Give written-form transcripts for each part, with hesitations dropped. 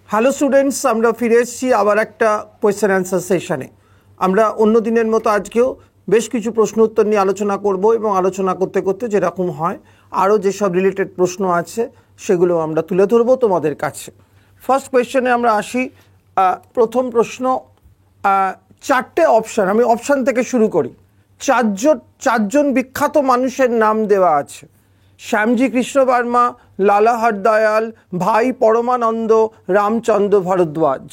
Hello students, আমরা ফিরে এসেছি আবার একটা কোয়েশ্চেন অ্যান্সার সেশনে। আমরা অন্য দিনের মতো আজকেও বেশ কিছু প্রশ্ন উত্তর নিয়ে আলোচনা করব এবং আলোচনা করতে করতে যেরকম হয় আরও যেসব রিলেটেড প্রশ্ন আছে সেগুলো আমরা তুলে ধরবো তোমাদের কাছে। ফার্স্ট কোয়েশ্চেনে আমরা আসি। প্রথম প্রশ্ন, চারটে অপশান, আমি অপশান থেকে শুরু করি। চারজন বিখ্যাত মানুষের নাম দেওয়া আছে: শ্যামজি কৃষ্ণ বর্মা, লালা হরদয়াল, ভাই পরমানন্দ, রামচন্দ্র ভরদ্বাজ।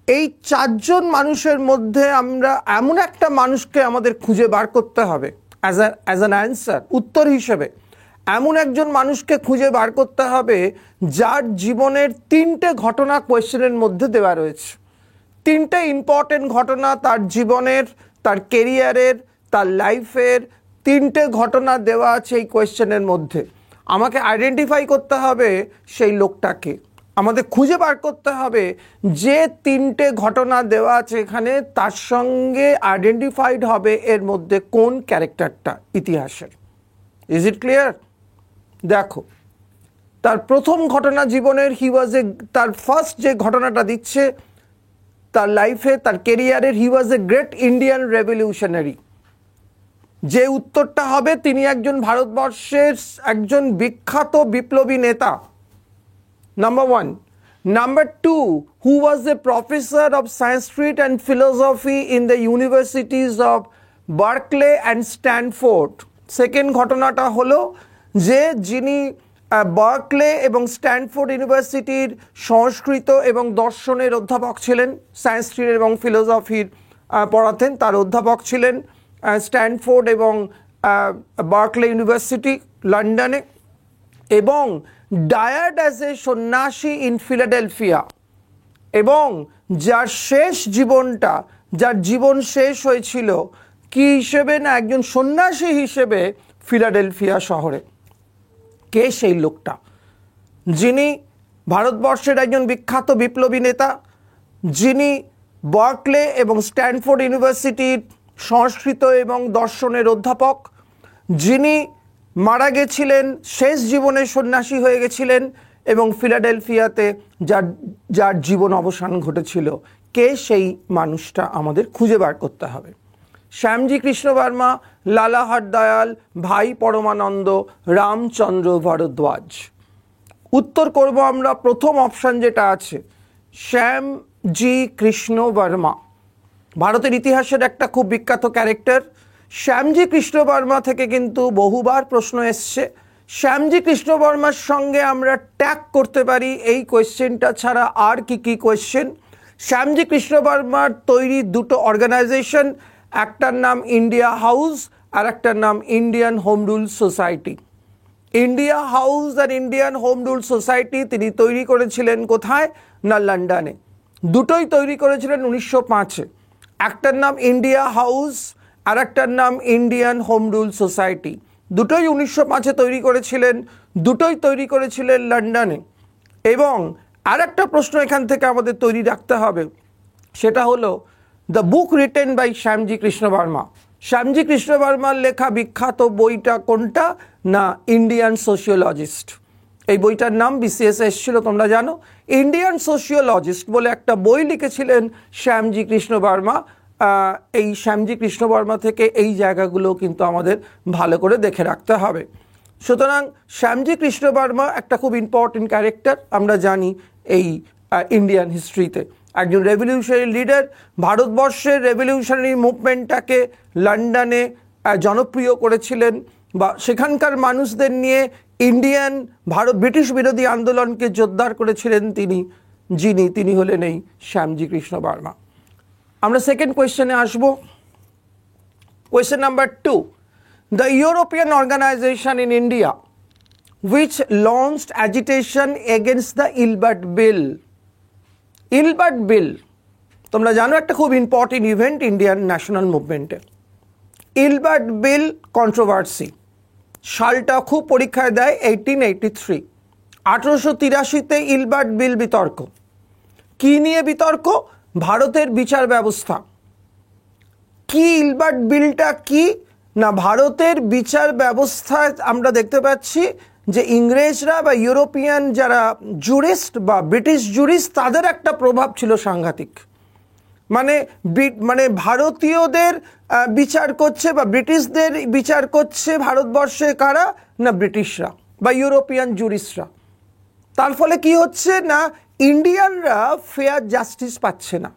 এই চারজন মানুষের মধ্যে আমরা এমন একটা মানুষকে আমাদের খুঁজে বার করতে হবে অ্যাজ অ্যান অ্যান্সার, উত্তর হিসেবে। এমন একজন মানুষকে খুঁজে বার করতে হবে যার জীবনের তিনটে ঘটনা কোয়েশ্চেনের মধ্যে দেওয়া রয়েছে। তিনটে ইম্পর্টেন্ট ঘটনা তার জীবনের, তার কেরিয়ারের, তার লাইফের তিনটে ঘটনা দেওয়া আছে এই কোয়েশ্চেনের মধ্যে। আমাকে আইডেন্টিফাই করতে হবে সেই লোকটাকে, আমাদের খুঁজে বার করতে হবে যে তিনটে ঘটনা দেওয়া আছে এখানে তার সঙ্গে আইডেন্টিফাইড হবে এর মধ্যে কোন ক্যারেক্টারটা ইতিহাসের। Is it clear? দেখো, তার প্রথম ঘটনা জীবনের, তার ফার্স্ট যে ঘটনাটা দিচ্ছে তার লাইফে, তার কেরিয়ারের, হি ওয়াজ এ গ্রেট ইন্ডিয়ান রেভলিউশনারি। যে উত্তরটা হবে তিনি একজন ভারতবর্ষের একজন বিখ্যাত বিপ্লবী নেতা, number one. Number two, who was a professor of Sanskrit and philosophy in the universities of Berkeley and Stanford. Second ঘটনাটা হলো যে যিনি বার্কলে এবং স্ট্যানফোর্ড ইউনিভার্সিটির সংস্কৃত এবং দর্শনের অধ্যাপক ছিলেন, সংস্কৃত এবং ফিলোসফির পড়াতেন, তার অধ্যাপক ছিলেন স্ট্যানফোর্ড এবং বার্কলে ইউনিভার্সিটি লন্ডনে, এবং ডায়ার্ড অ্যাজ এ সন্ন্যাসী ইন ফিলাডেলফিয়া, এবং যার জীবন শেষ হয়েছিল কি হিসেবে না একজন সন্ন্যাসী হিসেবে ফিলাডেলফিয়া শহরে। কে সেই লোকটা? যিনি ভারতবর্ষের একজন বিখ্যাত বিপ্লবী নেতা, যিনি বার্কলে এবং স্ট্যানফোর্ড ইউনিভার্সিটির সংস্কৃত এবং দর্শনের অধ্যাপক, যিনি মারা গেছিলেন, শেষ জীবনে সন্ন্যাসী হয়ে গেছিলেন, এবং ফিলাডেলফিয়াতে যার জীবন অবসান ঘটেছিল। কে সেই মানুষটা আমাদের খুঁজে বার করতে হবে। শ্যামজি কৃষ্ণ বর্মা, লালা হরদয়াল, ভাই পরমানন্দ, রামচন্দ্র ভরদ্বাজ। উত্তর করব আমরা প্রথম অপশান যেটা আছে, শ্যামজি কৃষ্ণ বর্মা। ভারতের ইতিহাসের একটা খুব বিখ্যাত ক্যারেক্টার। শ্যামজি কৃষ্ণ বর্মা থেকে কিন্তু বহুবার প্রশ্ন এসছে। শ্যামজি কৃষ্ণ বর্মার সঙ্গে আমরা ট্যাগ করতে পারি এই কোয়েশ্চেনটা ছাড়া আর কি কোয়েশ্চেন। শ্যামজি কৃষ্ণ বর্মার তৈরি দুটো অর্গানাইজেশন, একটার নাম ইন্ডিয়া হাউস আর একটার নাম Indian home rule society. India house আর ইন্ডিয়ান হোম রুল সোসাইটি তিনি তৈরি করেছিলেন কোথায়? না লন্ডনে। দুটোই তৈরি করেছিলেন 1905-এ। একটার নাম ইন্ডিয়া হাউস আর একটার নাম ইন্ডিয়ান হোম রুল সোসাইটি। দুটোই 1905-এ তৈরি করেছিলেন, দুটোই তৈরি করেছিলেন লন্ডনে। এবং আর একটা প্রশ্ন এখান থেকে আমাদের তৈরি রাখতে হবে, সেটা হলো the book written by Shyamji Krishna Varma. Shyamji Krishna বর্মার লেখা বিখ্যাত বইটা কোনটা? না ইন্ডিয়ান সোশিওলজিস্ট। এই বইটার নাম বিসিএস এসেছিল, তোমরা জানো। ইন্ডিয়ান সোশিওলজিস্ট বলে একটা বই লিখেছিলেন শ্যামজি কৃষ্ণ বর্মা। এই শ্যামজি কৃষ্ণ বর্মা থেকে এই জায়গাগুলো কিন্তু আমাদের ভালো করে দেখে রাখতে হবে। সুতরাং শ্যামজি কৃষ্ণ বর্মা একটা খুব ইম্পর্টেন্ট ক্যারেক্টার, আমরা জানি এই ইন্ডিয়ান হিস্ট্রিতে। একজন রেভলিউশনারি লিডার, ভারতবর্ষের রেভলিউশনারি মুভমেন্টটাকে লন্ডনে জনপ্রিয় করেছিলেন, বা সেখানকার মানুষদের নিয়ে ব্রিটিশ বিরোধী আন্দোলনকে জোরদার করেছিলেন তিনি হলেন এই শ্যামজি কৃষ্ণ বর্মা। আমরা সেকেন্ড কোয়েশ্চেনে আসব। Question number 2, the European organisation in India which launched agitation against the Ilbert bill. Ilbert bill তোমরা জানো একটা খুব ইম্পর্টেন্ট ইভেন্ট ইন্ডিয়ান ন্যাশনাল মুভমেন্টে। ইলবার্ট বিল কন্ট্রোভার্সি, সালটা খুব পরীক্ষায় দেয় 1883। 1883-তে ইলবার্ট বিল বিতর্ক। কি নিয়ে বিতর্ক? ভারতের বিচার ব্যবস্থা। কি ইলবার্ট বিলটা কি না ভারতের বিচার ব্যবস্থায় আমরা দেখতে পাচ্ছি যে ইংরেজরা বা ইউরোপিয়ান যারা জুরিস্ট বা ব্রিটিশ জুরিস্ট তাদের একটা প্রভাব ছিল সাংঘাতিক। মানে ভারতীয়দের বিচার করছে বা ব্রিটিশদের বিচার করছে ভারতবর্ষে কারা না ব্রিটিশরা বা ইউরোপিয়ান জুরিস্টরা। তার ফলে কি হচ্ছে না ইন্ডিয়ানরা ফেয়ার জাস্টিস পাচ্ছে না,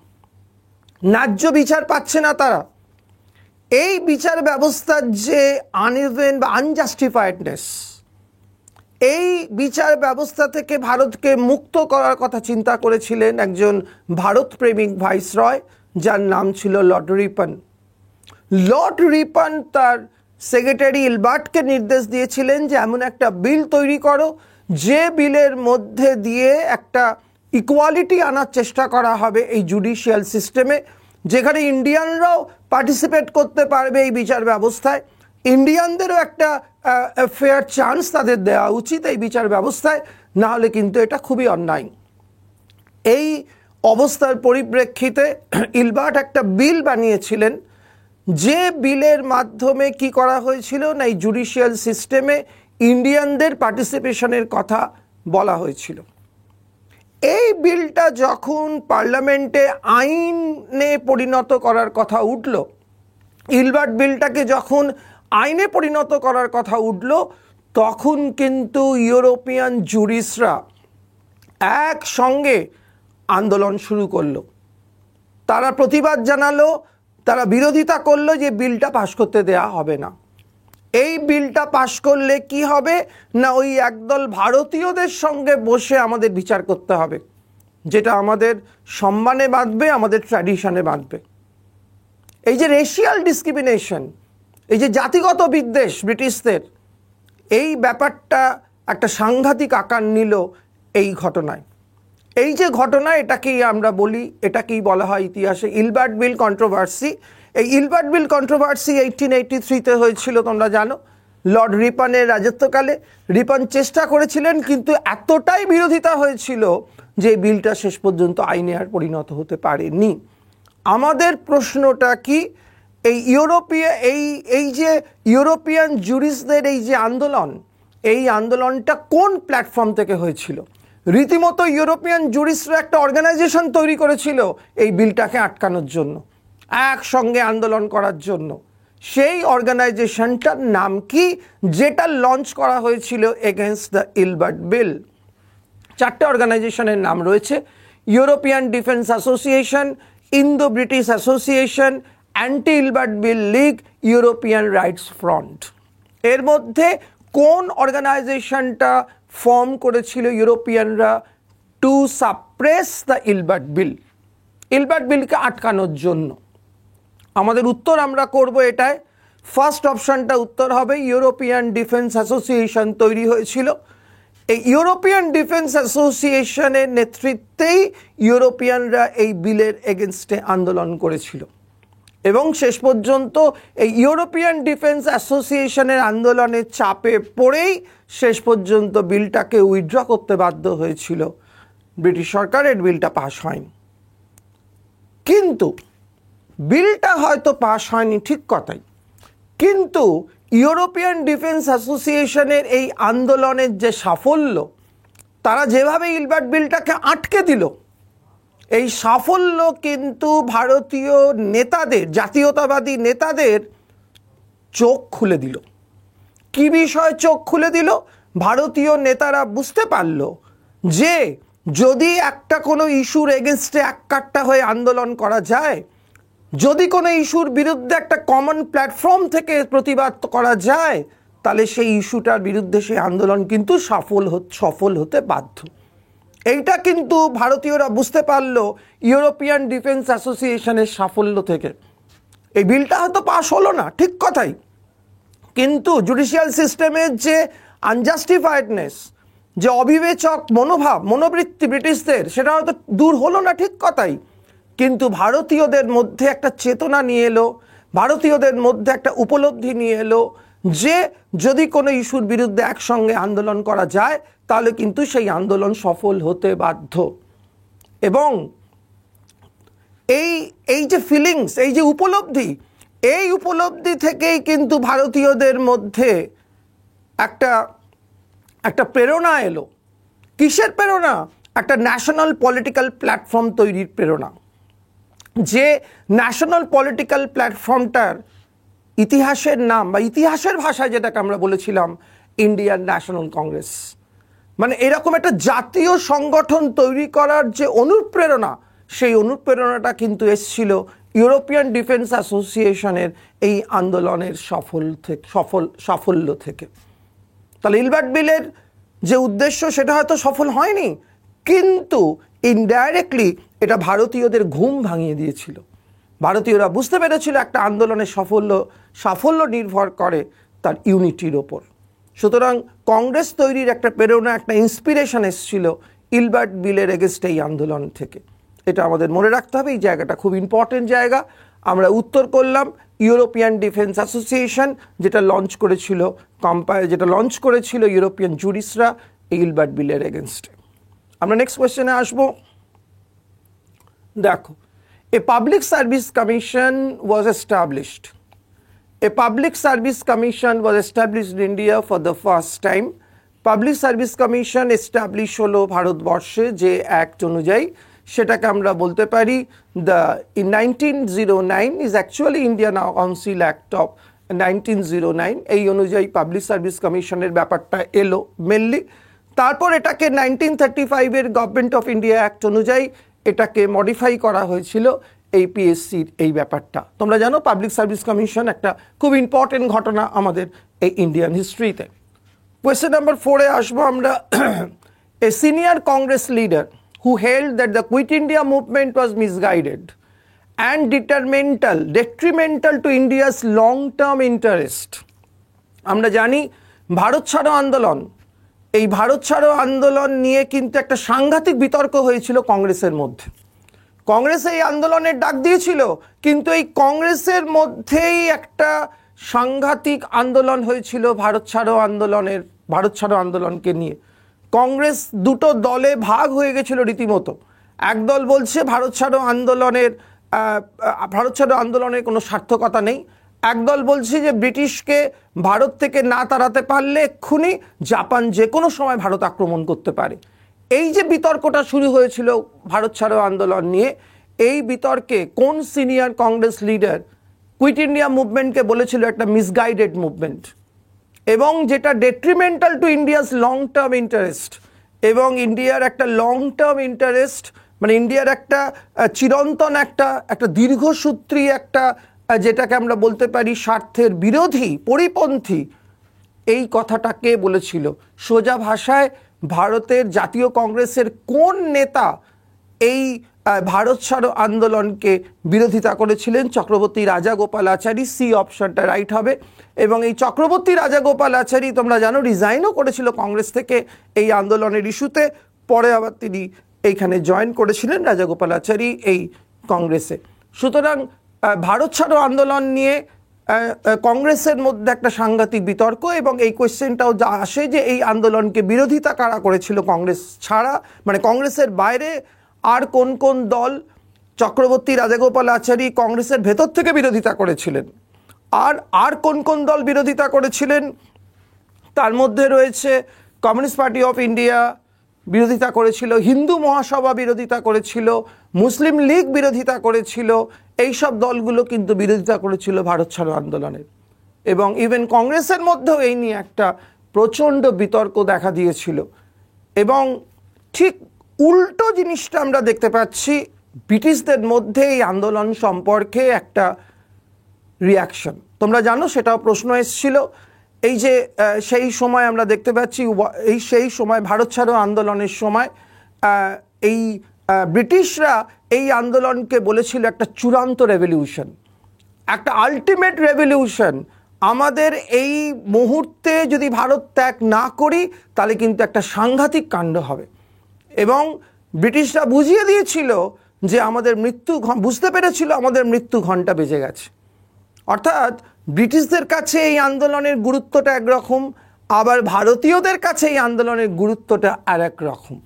ন্যায্য বিচার পাচ্ছে না তারা। এই বিচার ব্যবস্থার যে আনইভেন বা আনজাস্টিফাইডনেস, এই বিচার ব্যবস্থা থেকে ভারতকে মুক্ত করার কথা চিন্তা করেছিলেন একজন ভারত প্রেমিক ভাইসরয় যার নাম ছিল লর্ড রিপন। লর্ড রিপন তার সেক্রেটারি ইলবার্টকে নির্দেশ দিয়েছিলেন যে এমন একটা বিল তৈরি করো যে বিলের মধ্যে দিয়ে একটা ইকুয়ালিটি আনার চেষ্টা করা হবে এই জুডিশিয়াল সিস্টেমে, যেখানে ইন্ডিয়ানরাও পার্টিসিপেট করতে পারবে এই বিচার ব্যবস্থায়, ইন্ডিয়ানদেরও একটা ফেয়ার চান্স তাদের দেওয়া উচিত এই বিচার ব্যবস্থায়, না হলে কিন্তু এটা খুবই অন্যায়। এই অবস্থার পরিপ্রেক্ষিতে ইলবার্ট একটা বিল বানিয়েছিলেন, যে বিলের মাধ্যমে কি করা হয়েছিল না এই জুডিশিয়াল সিস্টেমে ইন্ডিয়ানদের পার্টিসিপেশনের কথা বলা হয়েছিল। এই বিলটা যখন পার্লামেন্টে আইনে পরিণত করার কথা উঠল, ইলবার্ট বিলটাকে যখন আইনে পরিণত করার কথা উঠল, তখন কিন্তু ইউরোপিয়ান জুরিস্টরা একসঙ্গে আন্দোলন শুরু করলো। তারা প্রতিবাদ জানালো, তারা বিরোধিতা করলো যে বিলটা পাশ করতে দেয়া হবে না। এই বিলটা পাশ করলে কি হবে না ওই একদল ভারতীয়দের সঙ্গে বসে আমাদের বিচার করতে হবে, যেটা আমাদের সম্মানে বাঁধবে, আমাদের ট্র্যাডিশনে বাঁধবে। এই যে রেশিয়াল ডিসক্রিমিনেশন, এই যে জাতিগত বিদ্বেষ ব্রিটিশদের, এই ব্যাপারটা একটা সাংঘাতিক আকার নিল এই ঘটনায়। এই যে ঘটনা, এটাকেই আমরা বলি, এটাকেই বলা হয় ইতিহাসে ইলবার্ট বিল কন্ট্রোভার্সি। এই ইলবার্ট বিল কন্ট্রোভার্সি 1883-তে হয়েছিল, তোমরা জানো, লর্ড রিপনের রাজত্বকালে। রিপন চেষ্টা করেছিলেন, কিন্তু এতটাই বিরোধিতা হয়েছিল যে এই বিলটা শেষ পর্যন্ত আইনে আর পরিণত হতে পারেনি। আমাদের প্রশ্নটা কি, এই যে ইউরোপিয়ান জুরিস্টদের এই যে আন্দোলন, এই আন্দোলনটা কোন প্ল্যাটফর্ম থেকে হয়েছিল? রীতিমতো ইউরোপিয়ান জুরিস্টরা একটা অর্গানাইজেশন তৈরি করেছিল এই বিলটাকে আটকানোর জন্য, একসঙ্গে আন্দোলন করার জন্য। সেই অর্গানাইজেশনটার নাম কি, যেটা লঞ্চ করা হয়েছিল এগেনস্ট দ্য ইলবার্ট বিল? 4টে অর্গানাইজেশনের নাম রয়েছে: European defence association, Indo British association, anti Ilbert bill league, European rights front. এর মধ্যে কোন অর্গানাইজেশনটা ফর্ম করেছিল ইউরোপিয়ানরা to suppress the Ilbert bill, Ilbert বিলকে আটকানোর জন্য? আমাদের উত্তর আমরা করব এটাই। ফার্স্ট অপশনটা উত্তর হবে ইউরোপিয়ান ডিফেন্স অ্যাসোসিয়েশন তৈরি হয়েছিল। এই ইউরোপিয়ান ডিফেন্স অ্যাসোসিয়েশনের নেতৃত্বেই ইউরোপিয়ানরা এই বিলের এগেনস্টে আন্দোলন করেছিল, এবং শেষ পর্যন্ত এই ইউরোপিয়ান ডিফেন্স অ্যাসোসিয়েশনের আন্দোলনের চাপে পড়েই শেষ পর্যন্ত বিলটাকে উইথড্র করতে বাধ্য হয়েছিল ব্রিটিশ সরকার। এর বিলটা পাস হয়নি। কিন্তু বিলটা হয়তো পাস হয়নি, ঠিক কথাই, কিন্তু ইউরোপিয়ান ডিফেন্স অ্যাসোসিয়েশনের এই আন্দোলনের যে সাফল্য, তারা যেভাবে ইলবার্ট বিলটাকে আটকে দিল, এই সাফল্য কিন্তু ভারতীয় নেতাদের, জাতীয়তাবাদী নেতাদের চোখ খুলে দিল। কি বিষয় চোখ খুলে দিল? ভারতীয় নেতারা বুঝতে পারল যে যদি একটা কোনো ইস্যুর এগেনস্টে এককাট্টা হয়ে আন্দোলন করা যায়, যদি কোনো ইস্যুর বিরুদ্ধে একটা কমন প্ল্যাটফর্ম থেকে প্রতিবাদ করা যায়, তাহলে সেই ইস্যুটার বিরুদ্ধে সেই আন্দোলন কিন্তু সফল হতে বাধ্য। এইটা কিন্তু ভারতীয়রা বুঝতে পারলো ইউরোপিয়ান ডিফেন্স অ্যাসোসিয়েশনের সাফল্য থেকে। এই বিলটা হয়তো পাস হলো না, ঠিক কথাই, কিন্তু জুডিশিয়াল সিস্টেমের যে আনজাস্টিফাইডনেস, যে অবিবেচক মনোবৃত্তি ব্রিটিশদের, সেটা হয়তো দূর হলো না, ঠিক কথাই, কিন্তু ভারতীয়দের মধ্যে একটা চেতনা নিয়ে এলো, ভারতীয়দের মধ্যে একটা উপলব্ধি নিয়ে এলো যে যদি কোনো ইস্যুর বিরুদ্ধে একসঙ্গে আন্দোলন করা যায়, তাহলে কিন্তু সেই আন্দোলন সফল হতে বাধ্য। এবং এই যে ফিলিংস, এই যে উপলব্ধি, এই উপলব্ধি থেকেই কিন্তু ভারতীয়দের মধ্যে একটা একটা প্রেরণা এলো। কিসের প্রেরণা? একটা ন্যাশনাল পলিটিক্যাল প্ল্যাটফর্ম তৈরির প্রেরণা, যে ন্যাশনাল পলিটিক্যাল প্ল্যাটফর্মটার ইতিহাসের নাম বা ইতিহাসের ভাষায় যেটাকে আমরা বলেছিলাম ইন্ডিয়ান ন্যাশনাল কংগ্রেস। মানে এরকম একটা জাতীয় সংগঠন তৈরি করার যে অনুপ্রেরণা, সেই অনুপ্রেরণাটা কিন্তু এসেছিল ইউরোপিয়ান ডিফেন্স অ্যাসোসিয়েশনের এই আন্দোলনের সাফল্য থেকে। তাহলে ইলবার্ট বিলের যে উদ্দেশ্য সেটা হয়তো সফল হয়নি, কিন্তু ইনডাইরেক্টলি এটা ভারতীয়দের ঘুম ভাঙিয়ে দিয়েছিল। ভারতীয়রা বুঝতে পেরেছিল একটা আন্দোলনের সাফল্য নির্ভর করে তার ইউনিটির ওপর। সুতরাং কংগ্রেস তৈরির একটা প্রেরণা, একটা ইন্সপিরেশন এসেছিল ইলবার্ট বিলের এগেনস্ট এই আন্দোলন থেকে। এটা আমাদের মনে রাখতে হবে, এই জায়গাটা খুব ইম্পর্টেন্ট জায়গা। আমরা উত্তর করলাম ইউরোপিয়ান ডিফেন্স অ্যাসোসিয়েশন, যেটা লঞ্চ করেছিল ইউরোপিয়ান জুরিস্টরা ইলবার্ট বিলের এগেনস্টে। আমরা নেক্সট কোয়েশ্চেনে আসবো। দেখো, a public service commission was established. A public service commission was established in India for the first time. Public Service Commission establish হলো ভারতবর্ষে যে অ্যাক্ট অনুযায়ী, সেটাকে আমরা বলতে পারি in 1909 is actually Indian Council Act of 1909। এই অনুযায়ী পাবলিক সার্ভিস কমিশনের ব্যাপারটা এলো মেনলি। তারপর এটাকে 1935 এর গভর্নমেন্ট অফ ইন্ডিয়া অ্যাক্ট অনুযায়ী এটাকে মডিফাই করা হয়েছিল এই পিএসসির এই ব্যাপারটা। তোমরা জানো পাবলিক সার্ভিস কমিশন একটা খুব ইম্পর্টেন্ট ঘটনা আমাদের এই ইন্ডিয়ান হিস্ট্রিতে। কোয়েশ্চেন নাম্বার 4-এ আসবো আমরা। A senior Congress leader who held that the Quit India Movement was misguided and detrimental to India's long term interest. আমরা জানি ভারত ছাড়ো আন্দোলন, এই ভারত ছাড়ো আন্দোলন নিয়ে কিন্তু একটা সাংঘাতিক বিতর্ক হয়েছিল কংগ্রেসের মধ্যে। কংগ্রেস এই আন্দোলনের ডাক দিয়েছিল, কিন্তু এই কংগ্রেসের মধ্যেই একটা সাংঘাতিক আন্দোলন হয়েছিল ভারত ছাড়ো আন্দোলনকে নিয়ে। কংগ্রেস দুটো দলে ভাগ হয়ে গেছিল রীতিমতো। একদল বলছে ভারত ছাড়ো আন্দোলনের কোনো সার্থকতা নেই, একদল বলছে যে ব্রিটিশকে ভারত থেকে না তাড়াতে পারলে এক্ষুনি জাপান যে কোনো সময় ভারত আক্রমণ করতে পারে। এই যে বিতর্কটা শুরু হয়েছিল ভারত ছাড়ো আন্দোলন নিয়ে, এই বিতর্কে কোন senior Congress leader quit India মুভমেন্টকে বলেছিল একটা মিসগাইডেড মুভমেন্ট, এবং যেটা detrimental to India's long term interest, এবং ইন্ডিয়ার একটা লং টার্ম ইন্টারেস্ট মানে ইন্ডিয়ার একটা চিরন্তন একটা দীর্ঘসূত্রী একটা যেটাকে আমরা বলতে পারি স্বার্থের বিরোধী পরিপন্থী, এই কথাটাকে বলেছিল। সোজা ভাষায় ভারতের জাতীয় কংগ্রেসের কোন নেতা এই ভারত ছাড়ো আন্দোলনকে বিরোধিতা করেছিলেন? চক্রবর্তী রাজাগোপালাচারী। সি অপশনটা রাইট হবে। এবং এই চক্রবর্তী রাজাগোপালাচারী তোমরা জানো রিজাইনও করেছিল কংগ্রেস থেকে এই আন্দোলনের ইস্যুতে, পরে আবার তিনি এইখানে জয়েন করেছিলেন রাজাগোপালাচারী এই কংগ্রেসে। সুতরাং ভারত ছাড়ো আন্দোলন নিয়ে কংগ্রেসের মধ্যে একটা সাংঘাতিক বিতর্ক, এবং এই কোয়েশ্চেনটাও যা আসে যে এই আন্দোলনকে বিরোধিতা কারা করেছিল কংগ্রেস ছাড়া, মানে কংগ্রেসের বাইরে আর কোন কোন দল চক্রবর্তী রাজাগোপালাচারী কংগ্রেসের ভেতর থেকে বিরোধিতা করেছিলেন, আর কোন কোন দল বিরোধিতা করেছিলেন। তার মধ্যে রয়েছে কমিউনিস্ট পার্টি অফ ইন্ডিয়া বিরোধিতা করেছিল, হিন্দু মহাসভা বিরোধিতা করেছিল, মুসলিম লীগ বিরোধিতা করেছিল। এই সব দলগুলো কিন্তু বিরোধিতা করেছিল ভারত ছাড়ো আন্দোলনের, এবং ইভেন কংগ্রেসের মধ্যেও এই নিয়ে একটা প্রচণ্ড বিতর্ক দেখা দিয়েছিল। এবং ঠিক উল্টো জিনিসটা আমরা দেখতে পাচ্ছি ব্রিটিশদের মধ্যে এই আন্দোলন সম্পর্কে একটা রিয়াকশন। তোমরা জানো সেটাও প্রশ্ন এসেছিল। এই যে সেই সময় আমরা দেখতে পাচ্ছি সেই সময় ভারত ছাড়ো আন্দোলনের সময় এই ব্রিটিশরা এই আন্দোলনকে বলেছিল একটা চূড়ান্ত রেভলিউশন, একটা আলটিমেট রেভলিউশন। আমাদের এই মুহূর্তে যদি ভারত ত্যাগ না করি তাহলে কিন্তু একটা সাংঘাতিক কাণ্ড হবে। এবং ব্রিটিশরা বুঝিয়ে দিয়েছিল যে বুঝতে পেরেছিল আমাদের মৃত্যু ঘণ্টা বেজে গেছে। অর্থাৎ ব্রিটিশদের কাছে এই আন্দোলনের গুরুত্বটা একরকম, আবার ভারতীয়দের কাছে এই আন্দোলনের গুরুত্বটা আর এক রকম।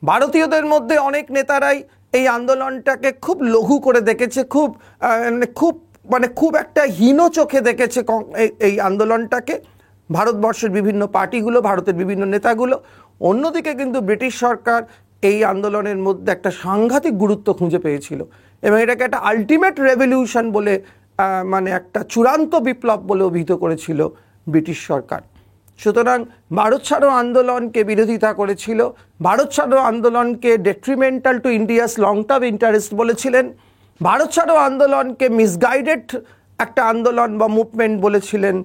ভারতীয়দের মধ্যে অনেক নেতারাই এই আন্দোলনটাকে খুব লঘু করে দেখেছে, খুব একটা হীন চোখে দেখেছে এই আন্দোলনটাকে। ভারতবর্ষের বিভিন্ন পার্টিগুলো, ভারতের বিভিন্ন নেতাগুলো। অন্যদিকে কিন্তু ব্রিটিশ সরকার এই আন্দোলনের মধ্যে একটা সাংঘাতিক গুরুত্ব খুঁজে পেয়েছিল এবং এটাকে একটা আলটিমেট রেভলিউশন বলে, মানে একটা চূড়ান্ত বিপ্লব বলে অভিহিত করেছিল ব্রিটিশ সরকার। সুতরাং ভারত ছাড়ো আন্দোলনকে বিরোধিতা করেছিল, ভারত ছাড়ো আন্দোলনকে detrimental to India's long term interest বলেছিলেন, ভারত ছাড়ো আন্দোলনকে মিসগাইডেড একটা আন্দোলন বা মুভমেন্ট বলেছিলেন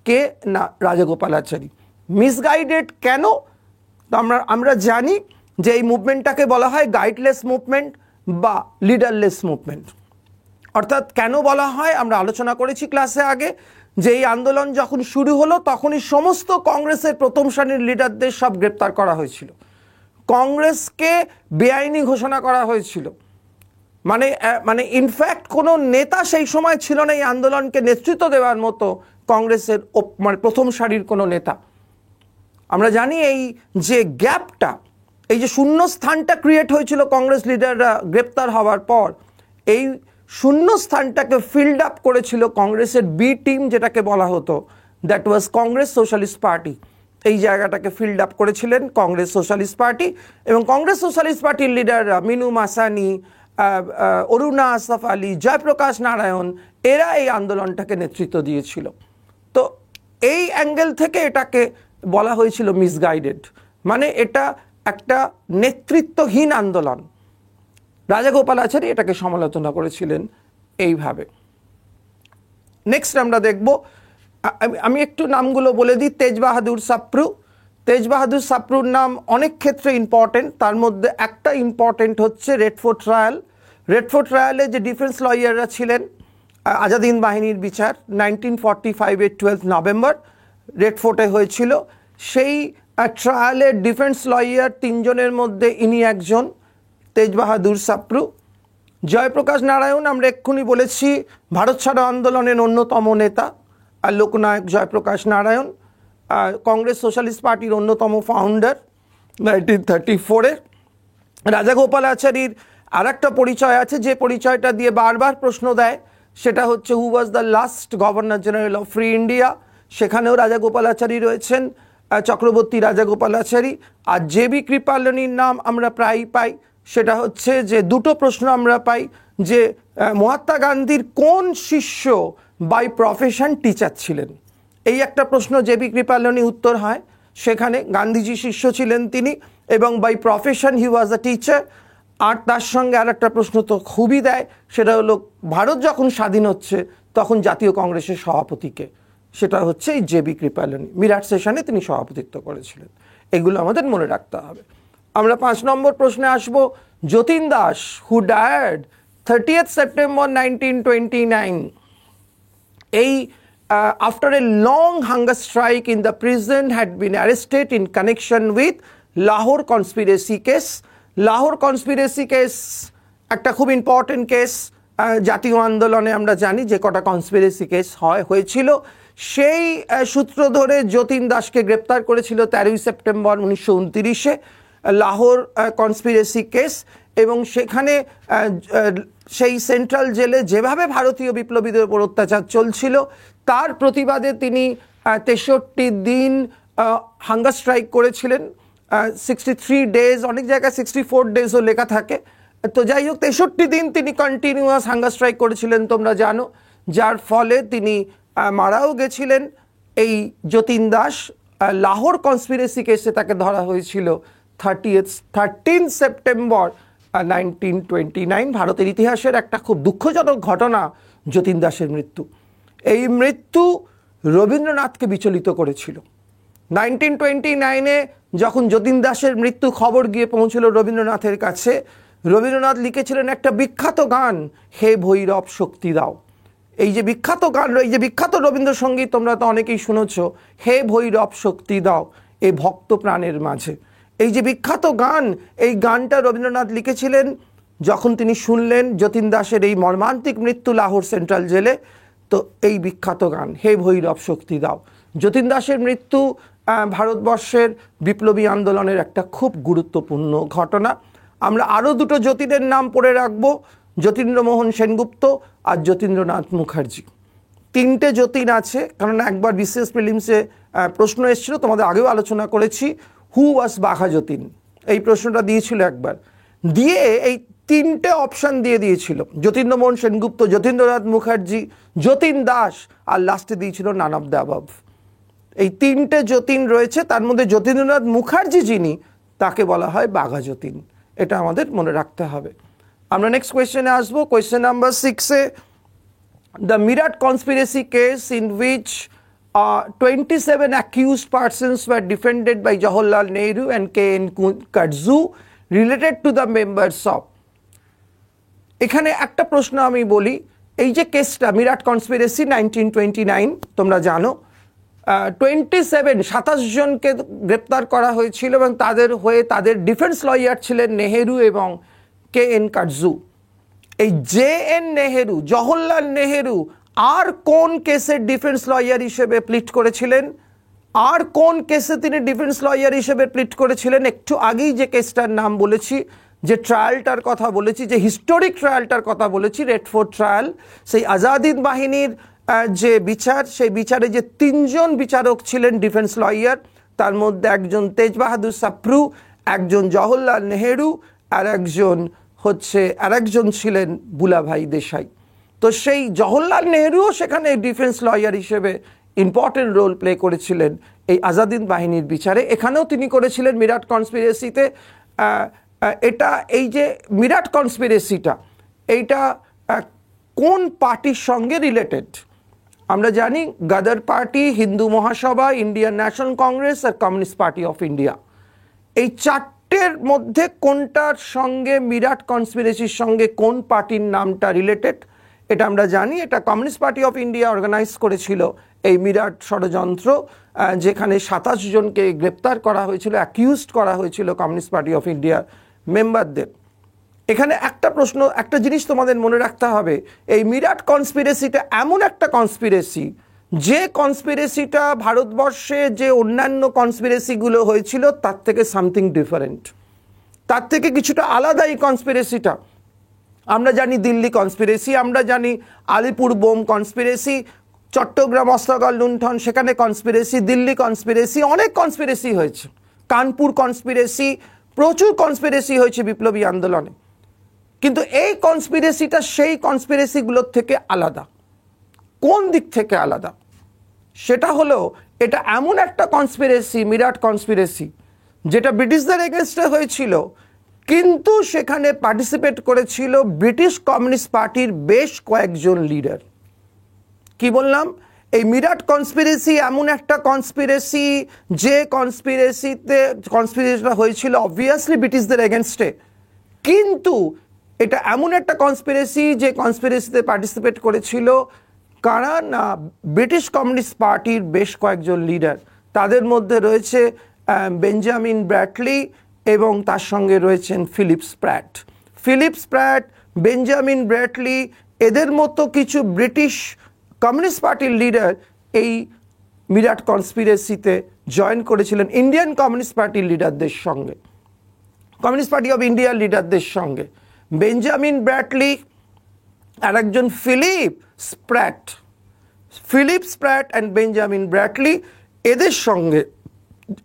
কে না, রাজাগোপালাচারী। মিসগাইডেড কেন? আমরা জানি যে এই মুভমেন্টটাকে বলা হয় গাইডলেস মুভমেন্ট বা লিডারলেস মুভমেন্ট। অর্থাৎ কেন বলা হয় আমরা আলোচনা করেছি ক্লাসে আগে, যে এই আন্দোলন যখন শুরু হলো তখনই সমস্ত কংগ্রেসের প্রথম সারির লিডারদের সব গ্রেপ্তার করা হয়েছিল, কংগ্রেসকে বেআইনি ঘোষণা করা হয়েছিল। মানে ইনফ্যাক্ট কোনো নেতা সেই সময় ছিল না এই আন্দোলনকে নেতৃত্ব দেওয়ার মতো, কংগ্রেসের মানে প্রথম সারির কোনো নেতা। আমরা জানি এই যে গ্যাপটা, এই যে শূন্য স্থানটা ক্রিয়েট হয়েছিল কংগ্রেস লিডাররা গ্রেপ্তার হওয়ার পর, এই শূন্য স্থানটাকে ফিল্ড আপ করেছিল কংগ্রেসের বি টিম, যেটাকে বলা হতো, that was Congress socialist party. এই জায়গাটাকে ফিল্ড আপ করেছিলেন কংগ্রেস সোশ্যালিস্ট পার্টি এবং কংগ্রেস সোশ্যালিস্ট পার্টির লিডাররা মিনু মাসানি, অরুণা আসফ আলী, জয়প্রকাশ নারায়ণ, এরা এই আন্দোলনটাকে নেতৃত্ব দিয়েছিল। তো এই অ্যাঙ্গেল থেকে এটাকে বলা হয়েছিল মিসগাইডেড, মানে এটা একটা নেতৃত্বহীন আন্দোলন। রাজাগোপালাচারী এটাকে সমালোচনা করেছিলেন এইভাবে। নেক্সট আমরা দেখব, আমি একটু নামগুলো বলে দিই। তেজ বাহাদুর সাপ্রু। তেজ বাহাদুর সাপ্রুর নাম অনেক ক্ষেত্রে ইম্পর্টেন্ট, তার মধ্যে একটা ইম্পর্টেন্ট হচ্ছে red fort trial. Red fort ট্রায়ালে যে ডিফেন্স লয়াররা ছিলেন, আজাদ হিন্দ বাহিনীর বিচার 1945-এর 12 নভেম্বর রেড ফোর্টে হয়েছিল। সেই ট্রায়ালের ডিফেন্স লয়ার তিনজনের মধ্যে ইনি একজন, তেজ বাহাদুর সাপ্রু। জয়প্রকাশ নারায়ণ আমরা এক্ষুনি বলেছি ভারত ছাড়ো আন্দোলনের অন্যতম নেতা, আর লোকনায়ক জয়প্রকাশ নারায়ণ কংগ্রেস সোশ্যালিস্ট পার্টির অন্যতম ফাউন্ডার 1934-এ। রাজাগোপালাচারীর আর একটা পরিচয় আছে, যে পরিচয়টা দিয়ে বারবার প্রশ্ন দেয়, সেটা হচ্ছে who was the last governor general of free India. সেখানেও রাজাগোপালাচারী রয়েছেন, চক্রবর্তী রাজাগোপালাচারী। আর জে.বি. কৃপালনির নাম আমরা প্রায়ই পাই, সেটা হচ্ছে যে দুটো প্রশ্ন আমরা পাই, যে মহাত্মা গান্ধীর কোন শিষ্য বাই প্রফেশন টিচার ছিলেন। এই একটা প্রশ্ন জে.বি. কৃপালনি উত্তর হয়, সেখানে গান্ধীজি শিষ্য ছিলেন তিনি এবং by profession he was a teacher. আর তার সঙ্গে আর একটা প্রশ্ন তো খুবই দেয়, সেটা হলো ভারত যখন স্বাধীন হচ্ছে তখন জাতীয় কংগ্রেসের সভাপতিকে, সেটা হচ্ছে এই জে.বি. কৃপালনি। মিরাট সেশনে তিনি সভাপতিত্ব করেছিলেন। এগুলো আমাদের মনে রাখতে হবে। আমরা 5 নম্বর প্রশ্নে আসব। যতীন দাস, হু ডায়ার্ড 30th September 1929, এই after a long hunger strike in the prison had been arrested in connection with Lahore conspiracy case. Lahore conspiracy case একটা খুব ইম্পর্টেন্ট কেস। জাতীয় আন্দোলনে আমরা জানি যে কটা কনস্পিরেসি কেস হয়েছিল, সেই সূত্র ধরে যতীন দাসকে গ্রেপ্তার করেছিল 13ই সেপ্টেম্বর 1929-এ লাহোর কনস্পিরেসি কেস। এবং সেখানে সেই সেন্ট্রাল জেলে যেভাবে ভারতীয় বিপ্লবীদের উপর অত্যাচার চলছিল তার প্রতিবাদে তিনি 63 দিন হাঙ্গার স্ট্রাইক করেছিলেন। 63 ডেজ, অনেক জায়গায় 64 ডেজও লেখা থাকে। তো যাই হোক, 63 দিন তিনি কন্টিনিউয়াস হাঙ্গার স্ট্রাইক করেছিলেন তোমরা জানো, যার ফলে তিনি মারাও গেছিলেন। এই যতীন দাস লাহোর কনস্পিরেসি কেসে তাকে ধরা হয়েছিল 13 সেপ্টেম্বর 1929। ভারতের ইতিহাসের একটা খুব দুঃখজনক ঘটনা যতীন দাসের মৃত্যু। এই মৃত্যু রবীন্দ্রনাথকে বিচলিত করেছিল। 1929-এ যখন যতীন দাসের মৃত্যু খবর গিয়ে পৌঁছল রবীন্দ্রনাথের কাছে, রবীন্দ্রনাথ লিখেছিলেন একটা বিখ্যাত গান, হে ভৈরব শক্তি দাও। এই যে বিখ্যাত গান, এই যে বিখ্যাত রবীন্দ্রসঙ্গীত তোমরা তো অনেকেই শুনেছ, হে ভৈরব শক্তি দাও এ ভক্ত প্রাণের মাঝে। এই যে বিখ্যাত গান, এই গানটা রবীন্দ্রনাথ লিখেছিলেন যখন তিনি শুনলেন যতীন দাসের এই মর্মান্তিক মৃত্যু লাহোর সেন্ট্রাল জেলে। তো এই বিখ্যাত গান, হে ভৈরব শক্তি দাও। যতীন দাসের মৃত্যু ভারতবর্ষের বিপ্লবী আন্দোলনের একটা খুব গুরুত্বপূর্ণ ঘটনা। আমরা আরও দুটো যতীনের নাম পড়ে রাখব, যতীন্দ্রমোহন সেনগুপ্ত আর যতীন্দ্রনাথ মুখার্জি। 3টে যতীন আছে, কারণ একবার বিশেষ প্রিলিমসে প্রশ্ন এসেছিল, তোমাদের আগেও আলোচনা করেছি, হু ওয়াজ বাঘা যতীন, এই প্রশ্নটা দিয়েছিল একবার, দিয়ে এই তিনটে অপশান দিয়েছিল, যতীন্দ্রমোহন সেনগুপ্ত, যতীন্দ্রনাথ মুখার্জি, যতীন দাস, আর লাস্টে দিয়েছিল নান অফ দ্য অ্যাবভ। এই তিনটে যতীন রয়েছে, তার মধ্যে যতীন্দ্রনাথ মুখার্জি যিনি, তাকে বলা হয় বাঘা যতীন। এটা আমাদের মনে রাখতে হবে। আমরা নেক্সট কোয়েশ্চেনে আসবো, কোয়েশ্চেন নাম্বার 6-এ, the Meerut conspiracy case in which 27 accused persons were defended by Jawaharlal Nehru and K.N. Kadzhu related to the members of। এখানে একটা প্রশ্ন আমি বলি, এই যে কেসটা মিরাট কনস্পিরেসি 1929, তোমরা জানো 27 জনকে গ্রেপ্তার করা হয়েছিল এবং তাদের হয়ে তাদের ডিফেন্স লয়ার ছিলেন নেহেরু এবং K.N. কাটজু। এই J.N. নেহেরু, জওহরলাল নেহেরু আর কোন কেসের ডিফেন্স লয়ার হিসেবে প্লিট করেছিলেন, আর কোন কেসে তিনি ডিফেন্স লয়ার হিসেবে প্লিট করেছিলেন? একটু আগেই যে কেসটার নাম বলেছি, যে ট্রায়ালটার কথা বলেছি, যে হিস্টোরিক ট্রায়ালটার কথা বলেছি, রেড ফোর্ট ট্রায়াল, সেই আজাদিন বাহিনীর যে বিচার, সেই বিচারে যে 3 জন বিচারক ছিলেন ডিফেন্স লয়ার, তার মধ্যে একজন তেজ বাহাদুর সাপ্রু, একজন জওহরলাল নেহেরু, আর একজন ছিলেন বুলাভাই দেশাই। তো সেই জওহরলাল নেহেরুও সেখানে ডিফেন্স লয়ার হিসেবে ইম্পর্টেন্ট রোল প্লে করেছিলেন এই আজাদিন বাহিনীর বিচারে। এখানেও তিনি করেছিলেন মিরাট কনস্পিরেসিতে। এটা এই যে মিরাট কনস্পিরেসিটা, এইটা কোন পার্টির সঙ্গে রিলেটেড? আমরা জানি গাদার party, Hindu Mahasabha, Indian national Congress আর কমিউনিস্ট পার্টি অফ ইন্ডিয়া, এই চারটের মধ্যে কোনটার সঙ্গে মিরাট কনস্পিরেসির সঙ্গে কোন পার্টির নামটা রিলেটেড এটা আমরা জানি। এটা Communist party of India organise করেছিল এই মিরাট ষড়যন্ত্র, যেখানে 27 জনকে গ্রেপ্তার করা হয়েছিল, অ্যাকিউজড করা হয়েছিল কমিউনিস্ট পার্টি অফ ইন্ডিয়ার মেম্বারদের। এখানে একটা প্রশ্ন, একটা জিনিস তোমাদের মনে রাখতে হবে, এই মিরাট কনস্পিরেসিটা এমন একটা কনস্পিরেসি, যে কনস্পিরেসিটা ভারতবর্ষে যে অন্যান্য কনস্পিরেসিগুলো হয়েছিল তার থেকে সামথিং ডিফারেন্ট, তার থেকে কিছুটা আলাদা এই কনস্পিরেসিটা। আমরা জানি দিল্লি কনস্পিরেসি, আমরা জানি আলিপুর বোম কনস্পিরেসি, চট্টগ্রাম অস্ত্রাগার লুণ্ঠন সেখানে কনস্পিরেসি, দিল্লি কনস্পিরেসি, অনেক কনস্পিরেসি হয়েছে, কানপুর কনস্পিরেসি, প্রচুর কনস্পিরেসি হয়েছে বিপ্লবী আন্দোলনে। কিন্তু এই কনস্পিরেসিটা সেই কনস্পিরেসিগুলোর থেকে আলাদা। কোন দিক থেকে আলাদা? সেটা হলো, এটা এমন একটা কনস্পিরেসি, মিরাট কনস্পিরেসি, যেটা ব্রিটিশদের এগেনস্টে হয়েছিল, কিন্তু সেখানে পার্টিসিপেট করেছিল ব্রিটিশ কমিউনিস্ট পার্টির বেশ কয়েকজন লিডার। কি বললাম? এই মিরাট কনস্পিরেসি এমন একটা কনস্পিরেসি, যে কনস্পিরেসিটা হয়েছিল অবভিয়াসলি ব্রিটিশদের এগেনস্টে, কিন্তু এটা এমন একটা কনস্পিরেসি যে কনস্পিরেসিতে পার্টিসিপেট করেছিল কারা না, ব্রিটিশ কমিউনিস্ট পার্টির বেশ কয়েকজন লিডার। তাদের মধ্যে রয়েছে বেঞ্জামিন ব্র্যাটলি এবং তার সঙ্গে রয়েছেন Philip Spratt. Philip Spratt, Benjamin Bradley, এদের মতো কিছু ব্রিটিশ কমিউনিস্ট পার্টির লিডার এই মিরাট কনস্পিরেসিতে জয়েন করেছিলেন ইন্ডিয়ান কমিউনিস্ট পার্টির লিডারদের সঙ্গে, কমিউনিস্ট পার্টি অফ ইন্ডিয়ার লিডারদের সঙ্গে। বেঞ্জামিন ব্র্যাটলি আর একজন Philip Spratt and Benjamin Bradley, এদের সঙ্গে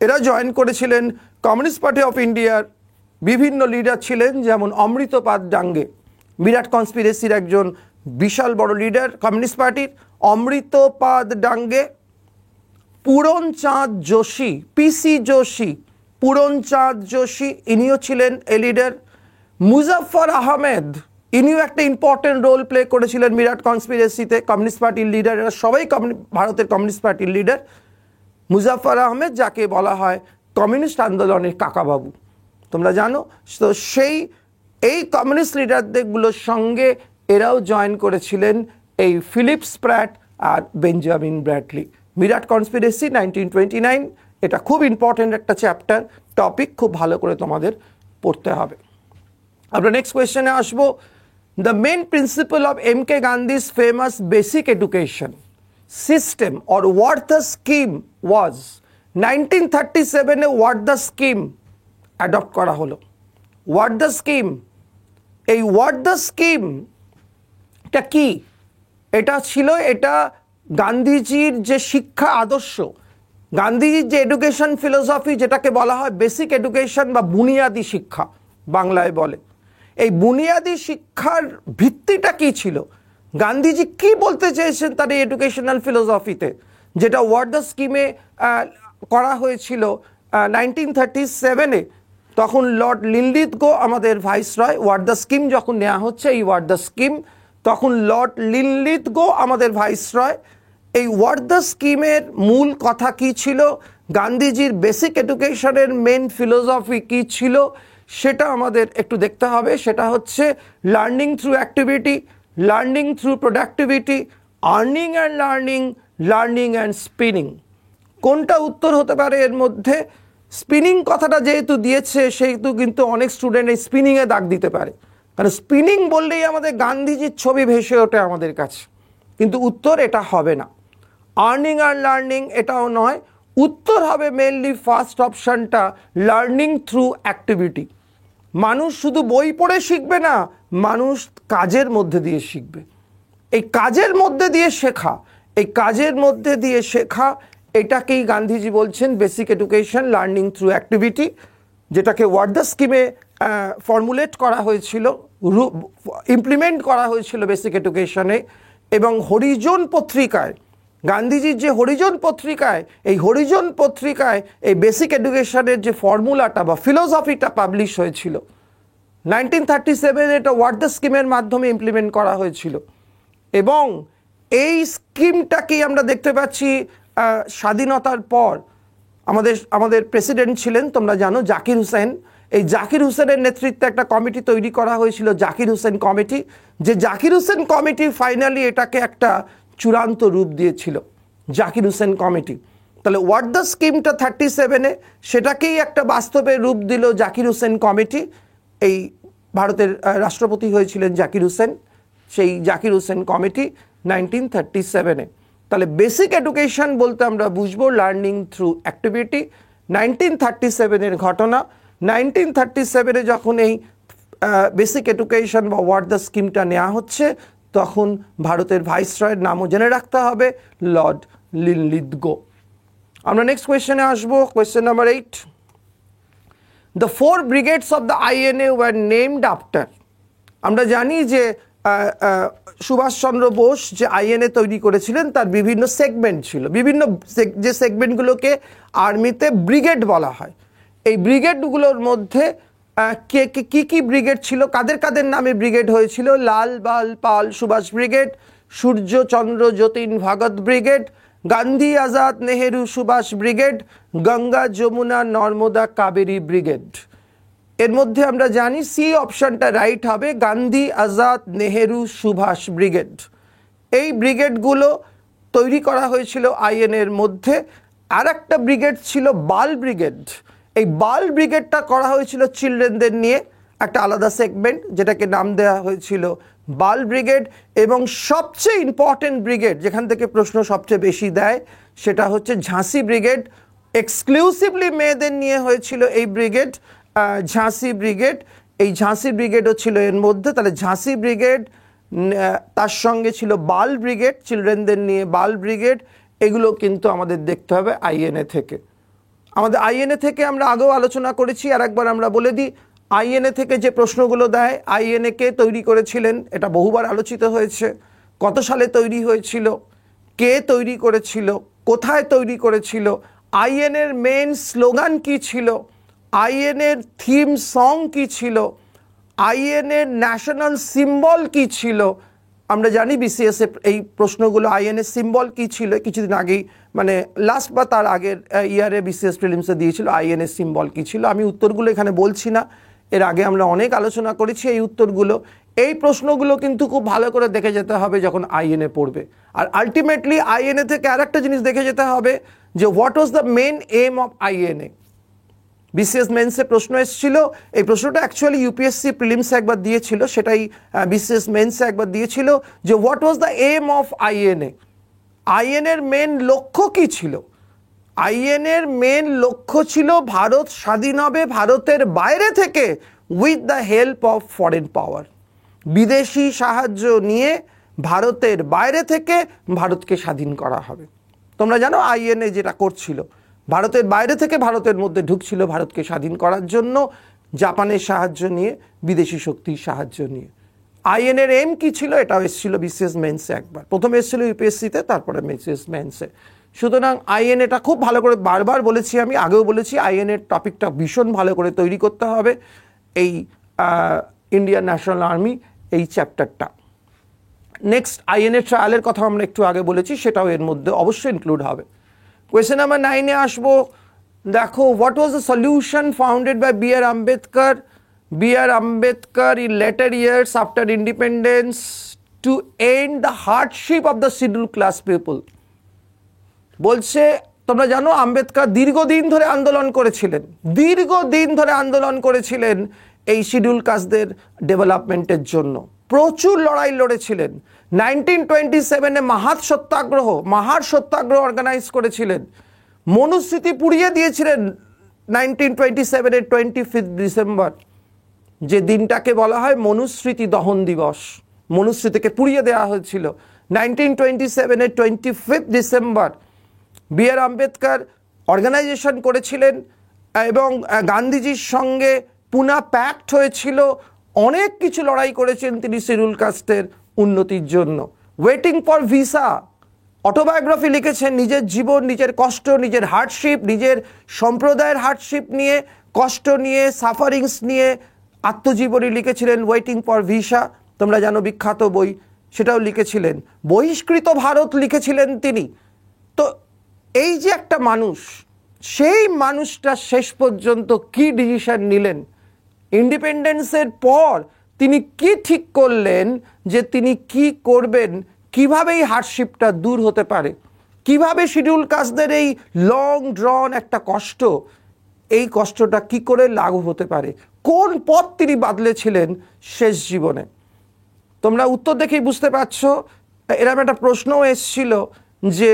এরা জয়েন করেছিলেন কমিউনিস্ট পার্টি অফ ইন্ডিয়ার বিভিন্ন লিডার ছিলেন, যেমন অমৃতপাদ ডাঙ্গে, মিরাট কনস্পিরেসির একজন বিশাল বড় লিডার কমিউনিস্ট পার্টির, অমৃতপাদ ডাঙ্গে, পূরণচাঁদ যোশী, পিসি যোশী, পূরণচাঁদ যোশী, ইনিও ছিলেন এ লিডার। মুজাফফর আহমেদ, ইনিও একটা ইম্পর্টেন্ট রোল প্লে করেছিলেন মিরাট কনস্পিরেসিতে, কমিউনিস্ট পার্টির লিডার। এরা সবাই ভারতের কমিউনিস্ট পার্টির লিডার। মুজাফফর আহমেদ, যাকে বলা হয় কমিউনিস্ট আন্দোলনের কাকাবাবু, তোমরা জানো। তো এই কমিউনিস্ট লিডারদেরগুলোর সঙ্গে এরাও জয়েন করেছিলেন এই ফিলিপ স্প্র্যাট আর বেঞ্জামিন ব্র্যাটলি। মিরাট কনস্পিরেসি 1929, এটা খুব ইম্পর্টেন্ট একটা চ্যাপ্টার, টপিক, খুব ভালো করে তোমাদের পড়তে হবে। আমরা নেক্সট কোয়েশ্চেনে আসবো। The main principle of M.K. Gandhi's famous basic education system or what the scheme was, 1937-এ what the scheme adopt করা হলো। what the scheme, এই what the scheme এটা কি? এটা ছিল, এটা গান্ধীজির যে শিক্ষা আদর্শ, গান্ধীজির যে এডুকেশন ফিলোসফি, যেটাকে বলা হয় বেসিক এডুকেশন বা বুনিয়াদি শিক্ষা বাংলায় বলে, এই বুনিয়াদি শিক্ষার ভিত্তিটা কি ছিল, গান্ধীজি কি বলতে চেয়েছেন তার এই এডুকেশনাল ফিলোসফিতে, যেটা ওয়ার্ডা স্কিমে করা হয়েছিল 1937-এ। তখন লর্ড লিনলিথগো আমাদের ভাইসরয়, ওয়ার্ডা স্কিম যখন নেওয়া হচ্ছে, এই ওয়ার্ডা স্কিম, তখন লর্ড লিনলিথগো আমাদের ভাইসরয়। এই ওয়ার্ডা স্কিমের মূল কথা কি ছিল, গান্ধীজির বেসিক এডুকেশনের মেন ফিলোসফি কি ছিল, সেটা আমাদের একটু দেখতে হবে। সেটা হচ্ছে learning through activity, learning through productivity, earning and learning, learning and spinning. কোনটা উত্তর হতে পারে এর মধ্যে? স্পিনিং কথাটা যেহেতু দিয়েছে, সেহেতু কিন্তু অনেক স্টুডেন্ট এই স্পিনিংয়ে দাগ দিতে পারে, কারণ স্পিনিং বললেই আমাদের গান্ধীজির ছবি ভেসে ওঠে আমাদের কাছে, কিন্তু উত্তর এটা হবে না। আর্নিং আর লার্নিং এটাও নয়, উত্তর হবে মেনলি ফার্স্ট অপশানটা, লার্নিং থ্রু অ্যাক্টিভিটি। মানুষ শুধু বই পড়ে শিখবে না, মানুষ কাজের মধ্যে দিয়ে শিখবে। এই কাজের মধ্যে দিয়ে শেখা, এই কাজের মধ্যে দিয়ে শেখা, এটাকেই গান্ধীজি বলছেন basic education, learning through activity, যেটাকে ওয়ার্ডা স্কিমে ফর্মুলেট করা হয়েছিল, ইমপ্লিমেন্ট করা হয়েছিল বেসিক এডুকেশনে। এবং হরিজন পত্রিকায়, গান্ধীজির যে হরিজন পত্রিকায়, এই হরিজন পত্রিকায় এই বেসিক এডুকেশনের যে ফর্মুলাটা বা ফিলোসফিটা পাবলিশ হয়েছিল 1937, এটা ওয়ার্ডা স্কিমের মাধ্যমে ইমপ্লিমেন্ট করা হয়েছিল। এবং এই স্কিমটাকেই আমরা দেখতে পাচ্ছি স্বাধীনতার পর আমাদের প্রেসিডেন্ট ছিলেন, তোমরা জানো, জাকির হুসেন। এই জাকির হুসেনের নেতৃত্বে একটা কমিটি তৈরি করা হয়েছিল, জাকির হুসেন কমিটি। যে জাকির হুসেন কমিটি ফাইনালি এটাকে একটা চূড়ান্ত রূপ দিয়েছিল, জাকির হুসেন কমিটি। তাহলে ওয়ার্ডা স্কিমটা 37-এ, সেটাকেই একটা বাস্তবে রূপ দিল জাকির হুসেন কমিটি। এই ভারতের রাষ্ট্রপতি হয়েছিলেন জাকির হুসেন, সেই জাকির হুসেন কমিটি 1937-এ। তাহলে বেসিক এডুকেশন বলতে আমরা বুঝবো লার্নিং থ্রু অ্যাক্টিভিটি। 1937-এর ঘটনা, 1937-এ যখন এই বেসিক এডুকেশন বা ওয়ার্ডা স্কিমটা নেওয়া হচ্ছে, তখন ভারতের ভাইসরয়ের নামও জেনে রাখতে হবে, লর্ড লিনলিথগো। আমরা নেক্সট কোয়েশ্চেনে আসবো, question number 8। The 4 brigades of the INA were named after. আমরা জানি যে সুভাষচন্দ্র বোস যে INA তৈরি করেছিলেন, তার বিভিন্ন সেগমেন্ট ছিল, বিভিন্ন যে সেগমেন্টগুলোকে আর্মিতে ব্রিগেড বলা হয়। এই ব্রিগেডগুলোর মধ্যে কি ব্রিগেড ছিল, কাদের কাদের নামে ব্রিগেড হয়েছিল? Lal Bal Pal Subhas brigade, Surya Chandra Jatin Bhagat brigade, Gandhi Azad Nehru Subhas brigade, Ganga Yamuna Narmada Kaveri brigade. এর মধ্যে আমরা জানি সি অপশনটা রাইট হবে, গান্ধী আজাদ নেহেরু সুভাষ ব্রিগেড। এই ব্রিগেডগুলো তৈরি করা হয়েছিল INA-এর মধ্যে। আর একটা ব্রিগেড ছিল বাল ব্রিগেড। এই বাল ব্রিগেডটা করা হয়েছিল চিলড্রেনদের নিয়ে, একটা আলাদা সেগমেন্ট, যেটাকে নাম দেওয়া হয়েছিল বাল ব্রিগেড। এবং সবচেয়ে ইম্পর্টেন্ট ব্রিগেড, যেখান থেকে প্রশ্ন সবচেয়ে বেশি দেয়, সেটা হচ্ছে ঝাঁসি ব্রিগেড। এক্সক্লুসিভলি মেয়েদের নিয়ে হয়েছিল এই ব্রিগেড, ঝাঁসি ব্রিগেড। এই ঝাঁসি ব্রিগেডও ছিল এর মধ্যে। তাহলে ঝাঁসি ব্রিগেড, তার সঙ্গে ছিল বাল ব্রিগেড, চিলড্রেনদের নিয়ে বাল ব্রিগেড। এগুলো কিন্তু আমাদের দেখতে হবে INA থেকে। আমাদের INA থেকে আমরা আগেও আলোচনা করেছি, আর একবার আমরা বলে দিই, INA থেকে যে প্রশ্নগুলো দেয়, INA কে তৈরি করেছিলেন, এটা বহুবার আলোচিত হয়েছে। কত সালে তৈরি হয়েছিল, কে তৈরি করেছিল, কোথায় তৈরি করেছিল, INA-এর মেন স্লোগান কি ছিল, INA-এর থিম সং কি ছিল, INA-এর ন্যাশনাল সিম্বল কি ছিল। আমরা জানি BCS এই প্রশ্নগুলো, INA-এর সিম্বল কি ছিল, কিছুদিন আগেই মানে লাস্ট বা তার আগের ইয়ারে BCS প্রিলিমসে দিয়েছিল INA-এর সিম্বল কি ছিল। আমি উত্তরগুলো এখানে বলছি না, এর আগে আমরা অনেক আলোচনা করেছি এই উত্তরগুলো। এই প্রশ্নগুলো কিন্তু খুব ভালো করে দেখে যেতে হবে যখন INA পড়বে। আর আলটিমেটলি INA থেকে আর একটা জিনিস দেখে যেতে হবে যে what was the main aim of INA। BCS মেন্সে প্রশ্ন এসেছিল, এই প্রশ্নটা অ্যাকচুয়ালি UPSC প্রিলিমসে একবার দিয়েছিল, সেটাই BCS মেন্সে একবার দিয়েছিল যে what was the aim of INA। INA-এর মেন লক্ষ্য কী ছিল? INA-এর মেন লক্ষ্য ছিল ভারত স্বাধীন হবে ভারতের বাইরে থেকে, with the help of foreign power. বিদেশি সাহায্য নিয়ে ভারতের বাইরে থেকে ভারতকে স্বাধীন করা হবে। তোমরা জানো INA যেটা করছিল, ভারতের বাইরে থেকে ভারতের মধ্যে ঢুকছিল ভারতকে স্বাধীন করার জন্য, জাপানের সাহায্য নিয়ে, বিদেশি শক্তির সাহায্য নিয়ে। আইএনএর এম কি ছিল? এটাও এসেছিল বিসিএস মেন্সে একবার, প্রথমে এসেছিল ইউপিএসসিতে, তারপরে বিসিএস মেন্সে। সুতরাং আইএন এটা খুব ভালো করে, বারবার বলেছি আমি, আগেও বলেছি, আইএনএর টপিকটা ভীষণ ভালো করে তৈরি করতে হবে এই ইন্ডিয়ান ন্যাশনাল আর্মি এই চ্যাপ্টারটা। নেক্সট আইএনএ ট্রায়ালের কথা আমরা একটু আগে বলেছি, সেটাও এর মধ্যে অবশ্যই ইনক্লুড হবে। কোয়েশ্চেন নাম্বার 9-এ আসবো। দেখো, what was the solution founded by B R Ambedkar? B R Ambedkar in later years after independence to end the hardship of the schedule class people. বলছে, তোমরা জানো আম্বেদকর দীর্ঘদিন ধরে আন্দোলন করেছিলেন এই শিডিউল কাস্টদের ডেভেলপমেন্টের জন্য, প্রচুর লড়াই লড়েছিলেন। 1927-এ মাহার সত্যাগ্রহ অর্গানাইজ করেছিলেন, মনুস্মৃতি পুড়িয়ে দিয়েছিলেন 1927-এর 25 ডিসেম্বর, যে দিনটাকে বলা হয় মনুস্মৃতি দহন দিবস। মনুস্মৃতিকে পুড়িয়ে দেওয়া হয়েছিল 1927-এর 25 December. B R Ambedkar organisation করেছিলেন এবং গান্ধীজির সঙ্গে পুনা প্যাক্ট হয়েছিল, অনেক কিছু লড়াই করেছেন তিনি শিডিউল কাস্টের উন্নতির জন্য। ওয়েটিং ফর ভিসা অটোবায়োগ্রাফি লিখেছেন, নিজের জীবন, নিজের কষ্ট, নিজের হার্ডশিপ, নিজের সম্প্রদায়ের হার্ডশিপ নিয়ে, কষ্ট নিয়ে, সাফারিংস নিয়ে আত্মজীবনী লিখেছিলেন। ওয়েটিং ফর ভিসা তোমরা জানো বিখ্যাত বই, সেটাও লিখেছিলেন। বহিষ্কৃত ভারত লিখেছিলেন তিনি। তো এই যে একটা মানুষ, সেই মানুষটা শেষ পর্যন্ত কি ডিসিশন নিলেন, ইন্ডিপেন্ডেন্সের পর তিনি কি ঠিক করলেন যে তিনি কি করবেন, কিভাবে এই হার্ডশিপটা দূর হতে পারে, কিভাবে শিডিউল কাস্টদের এই লং ড্রন একটা কষ্ট, এই কষ্টটা কি করে লাঘব হতে পারে, কোন পথ তিনি বাদলেছিলেন শেষ জীবনে। তোমরা উত্তর দেখেই বুঝতে পারছো। এরকম একটা প্রশ্নও এসেছিল যে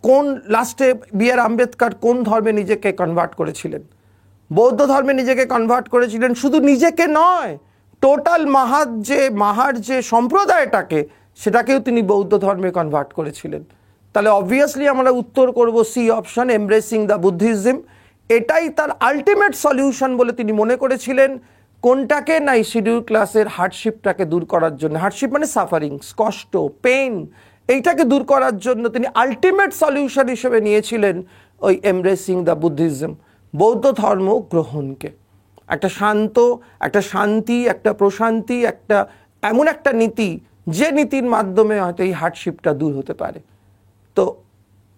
কোন লাস্টে বি আর আম্বেদকর কোন ধর্মে নিজেকে কনভার্ট করেছিলেন? বৌদ্ধ ধর্মে নিজেকে কনভার্ট করেছিলেন। শুধু নিজেকে নয়, টোটাল মাহার যে সম্প্রদায়টাকে, সেটাকেও তিনি বৌদ্ধ ধর্মে কনভার্ট করেছিলেন। তাহলে অবভিয়াসলি আমরা উত্তর করব C option, embracing the Buddhism. এটাই তার আলটিমেট সলিউশন বলে তিনি মনে করেছিলেন। কোনটাকে? না, এই শিডিউল ক্লাসের হার্ডশিপটাকে দূর করার জন্য। হার্ডশিপ মানে সাফারিংস, কষ্ট, পেইন, এইটাকে দূর করার জন্য তিনি আলটিমেট সলিউশন হিসেবে নিয়েছিলেন ওই এমব্রেসিং দ্য বুদ্ধিজম, বৌদ্ধ ধর্ম গ্রহণকে। একটা শান্ত, একটা শান্তি, একটা প্রশান্তি, একটা এমন একটা নীতি, যে নীতির মাধ্যমে হয়তো এই হার্ডশিপটা দূর হতে পারে। তো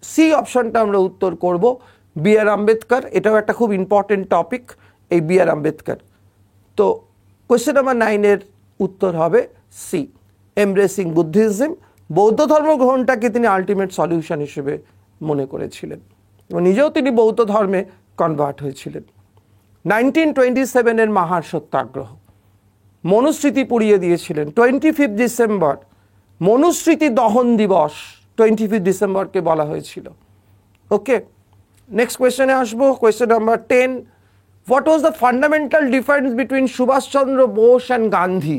সি অপশনটা আমরা উত্তর করব, বি আর আম্বেদকর। এটাও একটা খুব ইম্পর্টেন্ট টপিক, এই বি আর আম্বেদকর। তো কোয়েশ্চেন নাম্বার 9-এর উত্তর হবে সি, এমব্রেসিং বুদ্ধিজম। বৌদ্ধ ধর্ম গ্রহণটাকে তিনি আলটিমেট সলিউশন হিসেবে মনে করেছিলেন এবং নিজেও তিনি বৌদ্ধ ধর্মে কনভার্ট হয়েছিলেন। 1927-এর মাহার সত্যাগ্রহ, মনুস্মৃতি পুড়িয়ে দিয়েছিলেন 25 ডিসেম্বর, মনুস্মৃতি দহন দিবস 25 ডিসেম্বরকে বলা হয়েছিল। ওকে, নেক্সট কোয়েশ্চেনে আসবো। Question number 10, what was the fundamental difference between Subhas Chandra Bose and Gandhi?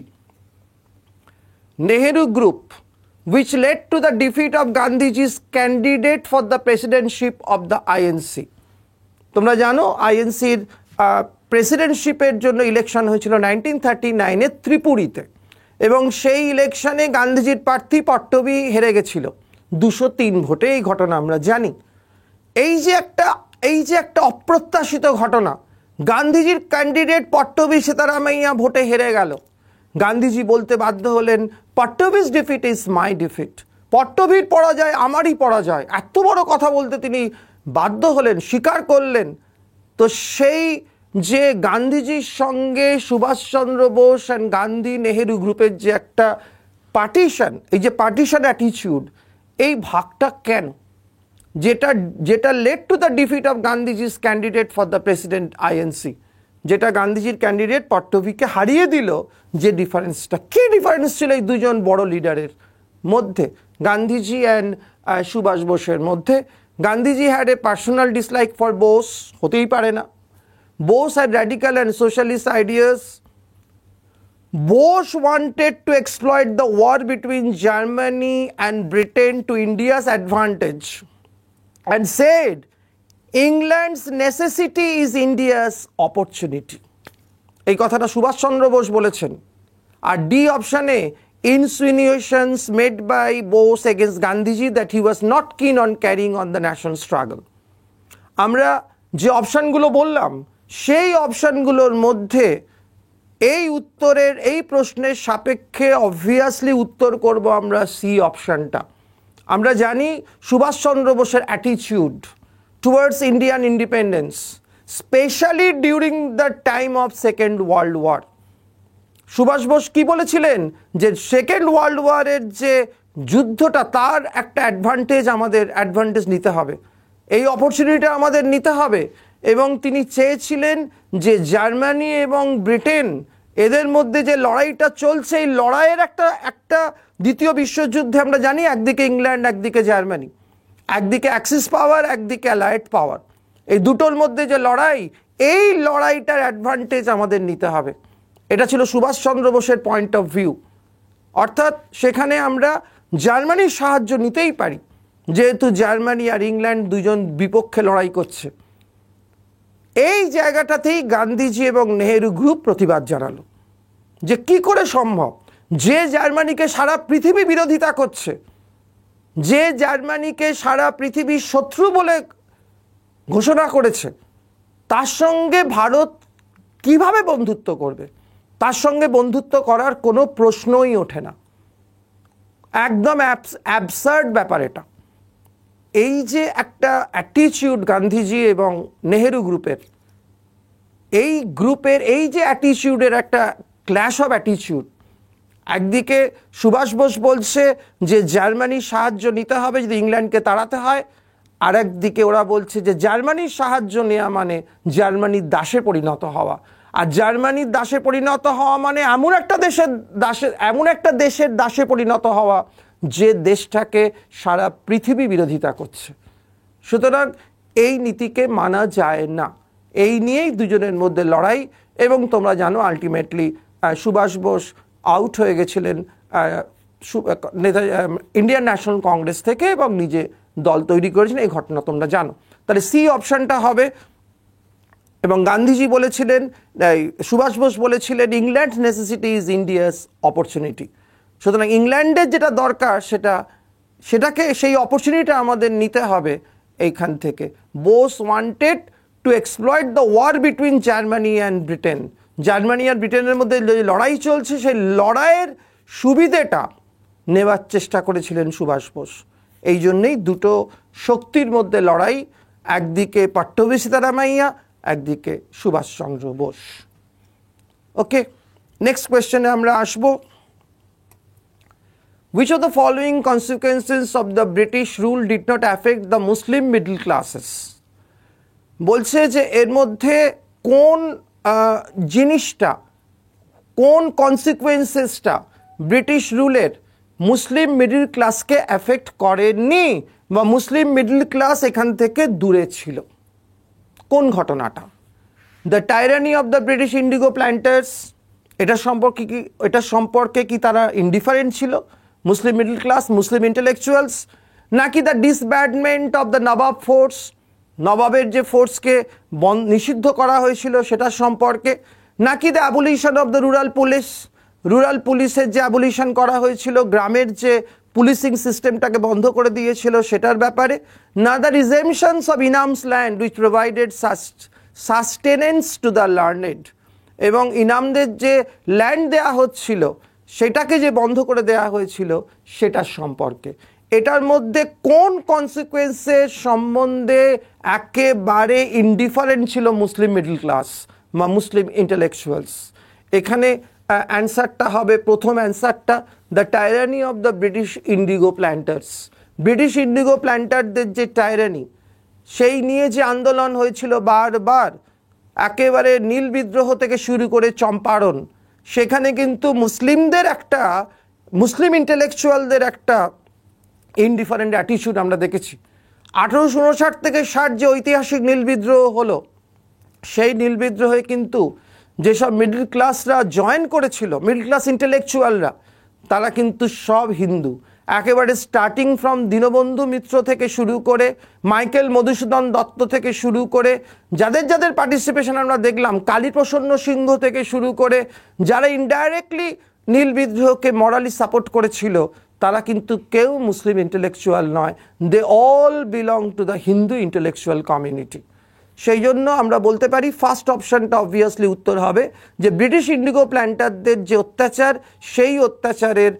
Nehru Group, which led to the defeat of Gandhiji's candidate for the presidency of the INC. তোমরা জানো আইএনসির প্রেসিডেন্টশিপের জন্য ইলেকশন হয়েছিল 1939-এ ত্রিপুরীতে, এবং সেই ইলেকশনে গান্ধীজির প্রার্থী পট্টবী হেরে গেছিল 203 ভোটে। এই ঘটনা আমরা জানি। এই যে একটা অপ্রত্যাশিত ঘটনা, গান্ধীজির ক্যান্ডিডেট পট্টবী সীতারামাইয়া ভোটে হেরে গেল। গান্ধীজি বলতে বাধ্য হলেন, পট্টবীজ ডিফিট ইজ মাই ডিফিট, পট্টবীর পরাজয় আমারই পরাজয়। এত বড় কথা বলতে তিনি বাধ্য হলেন, স্বীকার করলেন। তো সেই যে গান্ধীজির সঙ্গে সুভাষচন্দ্র বোস অ্যান্ড গান্ধী নেহেরু গ্রুপের যে একটা পার্টিশন, এই যে পার্টিশন অ্যাটিটিউড, এই ভাগটা কেন, যেটা led to the defeat of Gandhiji's candidate for the president INC, যেটা গান্ধীজির ক্যান্ডিডেট পট্টবীকে হারিয়ে দিল, যে ডিফারেন্সটা, কি ডিফারেন্স ছিল এই দুজন বড় লিডারের মধ্যে, গান্ধীজি অ্যান্ড সুভাষ বোসের মধ্যে? Gandhiji had a personal dislike for Bose, হতেই পারে না। Bose had radical and socialist ideas. Bose wanted to exploit the war between Germany and Britain to India's advantage. and said, England's necessity is India's opportunity. এই কথাটা সুভাষ চন্দ্র বোস বলেছেন। আর D অপশানে insinuations made by Bose against Gandhiji that he was not keen on carrying on the national struggle. আমরা যে অপশানগুলো বললাম সেই অপশানগুলোর মধ্যে এই উত্তরের এই প্রশ্নের সাপেক্ষে অবভিয়াসলি উত্তর করব আমরা সি অপশানটা। আমরা জানি সুভাষচন্দ্র বোসের attitude towards Indian independence, specially during the time of second world war. Subhas Bose কী বলেছিলেন যে সেকেন্ড ওয়ার্ল্ড ওয়ারের যে যুদ্ধটা তার একটা অ্যাডভান্টেজ নিতে হবে, এই অপরচুনিটিটা আমাদের নিতে হবে। এবং তিনি চেয়েছিলেন যে জার্মানি এবং ব্রিটেন এদের মধ্যে যে লড়াইটা চলছে এই লড়াইয়ের একটা দ্বিতীয় বিশ্বযুদ্ধে আমরা জানি একদিকে ইংল্যান্ড একদিকে জার্মানি, একদিকে অ্যাক্সিস পাওয়ার একদিকে অ্যালায়েড পাওয়ার, এই দুটোর মধ্যে যে লড়াই এই লড়াইটার অ্যাডভান্টেজ আমাদের নিতে হবে। এটা ছিল সুভাষচন্দ্র বোসের পয়েন্ট অফ ভিউ। অর্থাৎ সেখানে আমরা জার্মানির সাহায্য নিতেই পারি যেহেতু জার্মানি আর ইংল্যান্ড দুজন বিপক্ষে লড়াই করছে। এই জায়গাটাতেই গান্ধীজি এবং নেহেরু গ্রুপ প্রতিবাদ জানালো যে কি করে সম্ভব যে জার্মানিকে সারা পৃথিবী বিরোধিতা করছে, যে জার্মানিকে সারা পৃথিবীর শত্রু বলে ঘোষণা করেছে, তার সঙ্গে ভারত কিভাবে বন্ধুত্ব করবে? তার সঙ্গে বন্ধুত্ব করার কোনো প্রশ্নই ওঠে না, একদম অ্যাবসার্ড ব্যাপার এটা। এই যে একটা অ্যাটিটিউড গান্ধীজি এবং নেহেরু গ্রুপের এই যে অ্যাটিটিউডের একটা ক্ল্যাশ অফ অ্যাটিটিউড, একদিকে সুভাষ বোস বলছে যে জার্মানির সাহায্য নিতে হবে যদি ইংল্যান্ডকে তাড়াতে হয়, আর একদিকে ওরা বলছে যে জার্মানির সাহায্য নেওয়া মানে জার্মানির দাসে পরিণত হওয়া, আর জার্মানির দাসে পরিণত হওয়া মানে এমন একটা দেশের দাসে পরিণত হওয়া যে দেশটাকে সারা পৃথিবী বিরোধিতা করছে। সুতরাং এই নীতিকে মানা যায় না, এই নিয়েই দুজনের মধ্যে লড়াই। এবং তোমরা জানো আলটিমেটলি সুভাষ বোস আউট হয়ে গেছিলেন ইন্ডিয়ান ন্যাশনাল কংগ্রেস থেকে এবং নিজে দল তৈরি করেছিলেন, এই ঘটনা তোমরা জানো। তাহলে সি অপশানটা হবে। এবং গান্ধীজি বলেছিলেন, সুভাষ বোস বলেছিলেন, England necessity is India's opportunity. সুতরাং ইংল্যান্ডের যেটা দরকার সেটাকে সেই অপরচুনিটিটা আমাদের নিতে হবে এইখান থেকে। Bose wanted to exploit the war between Germany and Britain. Germany আর ব্রিটেনের মধ্যে যে লড়াই চলছে সেই লড়াইয়ের সুবিধেটা নেওয়ার চেষ্টা করেছিলেন সুভাষ বোস। এই জন্যেই দুটো শক্তির মধ্যে লড়াই, একদিকে পট্টভি সীতারামাইয়া, একদিকে সুভাষচন্দ্র বোস। ওকে, নেক্সট কোয়েশ্চেনে আমরা আসবো। Which of the following consequences of the British rule did not affect the Muslim middle classes? বলছে যে এর মধ্যে কোন জিনিসটা, কোন কনসিকুয়েন্সেসটা ব্রিটিশ রুলের মুসলিম মিডল ক্লাসকে এফেক্ট করেনি বা মুসলিম মিডল ক্লাস এখান থেকে দূরে ছিল। কোন ঘটনাটা? The tyranny of the British indigo planters, এটা সম্পর্কে কি তারা ইনডিফারেন্ট ছিল Muslim middle class, Muslim intellectuals? নাকি the disbandment of the nawab force, নবাবের যে ফোর্সকে নিষিদ্ধ করা হয়েছিল সেটা সম্পর্কে? নাকি the abolition of the rural পুলিশের যে অ্যাবলিশন করা হয়েছিল, গ্রামের যে পুলিশিং সিস্টেমটাকে বন্ধ করে দিয়েছিল সেটার ব্যাপারে? না the resumptions of inams land which provided sustenance to the learned, এবং ইনামদের যে ল্যান্ড দেয়া হচ্ছিল সেটাকে যে বন্ধ করে দেয়া হয়েছিল সেটার সম্পর্কে? এটার মধ্যে কোন কনসিকুয়েন্সের সম্বন্ধে একেবারে ইনডিফারেন্ট ছিল মুসলিম মিডল ক্লাস বা মুসলিম ইন্টেলেকচুয়ালস? এখানে অ্যান্সারটা হবে, প্রথম অ্যান্সারটা, the tyranny of the British indigo planters. British indigo প্ল্যান্টারদের যে টাইরানি, সেই নিয়ে যে আন্দোলন হয়েছিল বারবার, একেবারে নীল বিদ্রোহ থেকে শুরু করে চম্পারণ, সেখানে কিন্তু মুসলিম ইন্টেলেকচুয়ালদের একটা ইনডিফারেন্ট অ্যাটিটিউড আমরা দেখেছি। 1859 থেকে 60 যে ঐতিহাসিক নীল বিদ্রোহ হলো, সেই নীল বিদ্রোহে কিন্তু যেসব মিডল ক্লাসরা জয়েন করেছিল, মিডল ক্লাস ইন্টেলেকচুয়ালরা, তারা কিন্তু সব হিন্দু। একেবারে স্টার্টিং ফ্রম দীনবন্ধু মিত্র থেকে শুরু করে মাইকেল মধুসূদন দত্ত থেকে শুরু করে যাদের যাদের পার্টিসিপেশন আমরা দেখলাম, কালীপ্রসন্ন সিংহ থেকে শুরু করে যারা ইনডাইরেক্টলি নীল বিদ্রোহকে মরালি সাপোর্ট করেছিল, তারা কিন্তু কেউ মুসলিম ইন্টেলেকচুয়াল নয়। They all belong to the Hindu intellectual community. সেই জন্য আমরা বলতে পারি ফার্স্ট অপশনটা অবভিয়াসলি উত্তর হবে যে ব্রিটিশ ইন্ডিগো প্ল্যান্টারদের যে অত্যাচার, সেই অত্যাচারের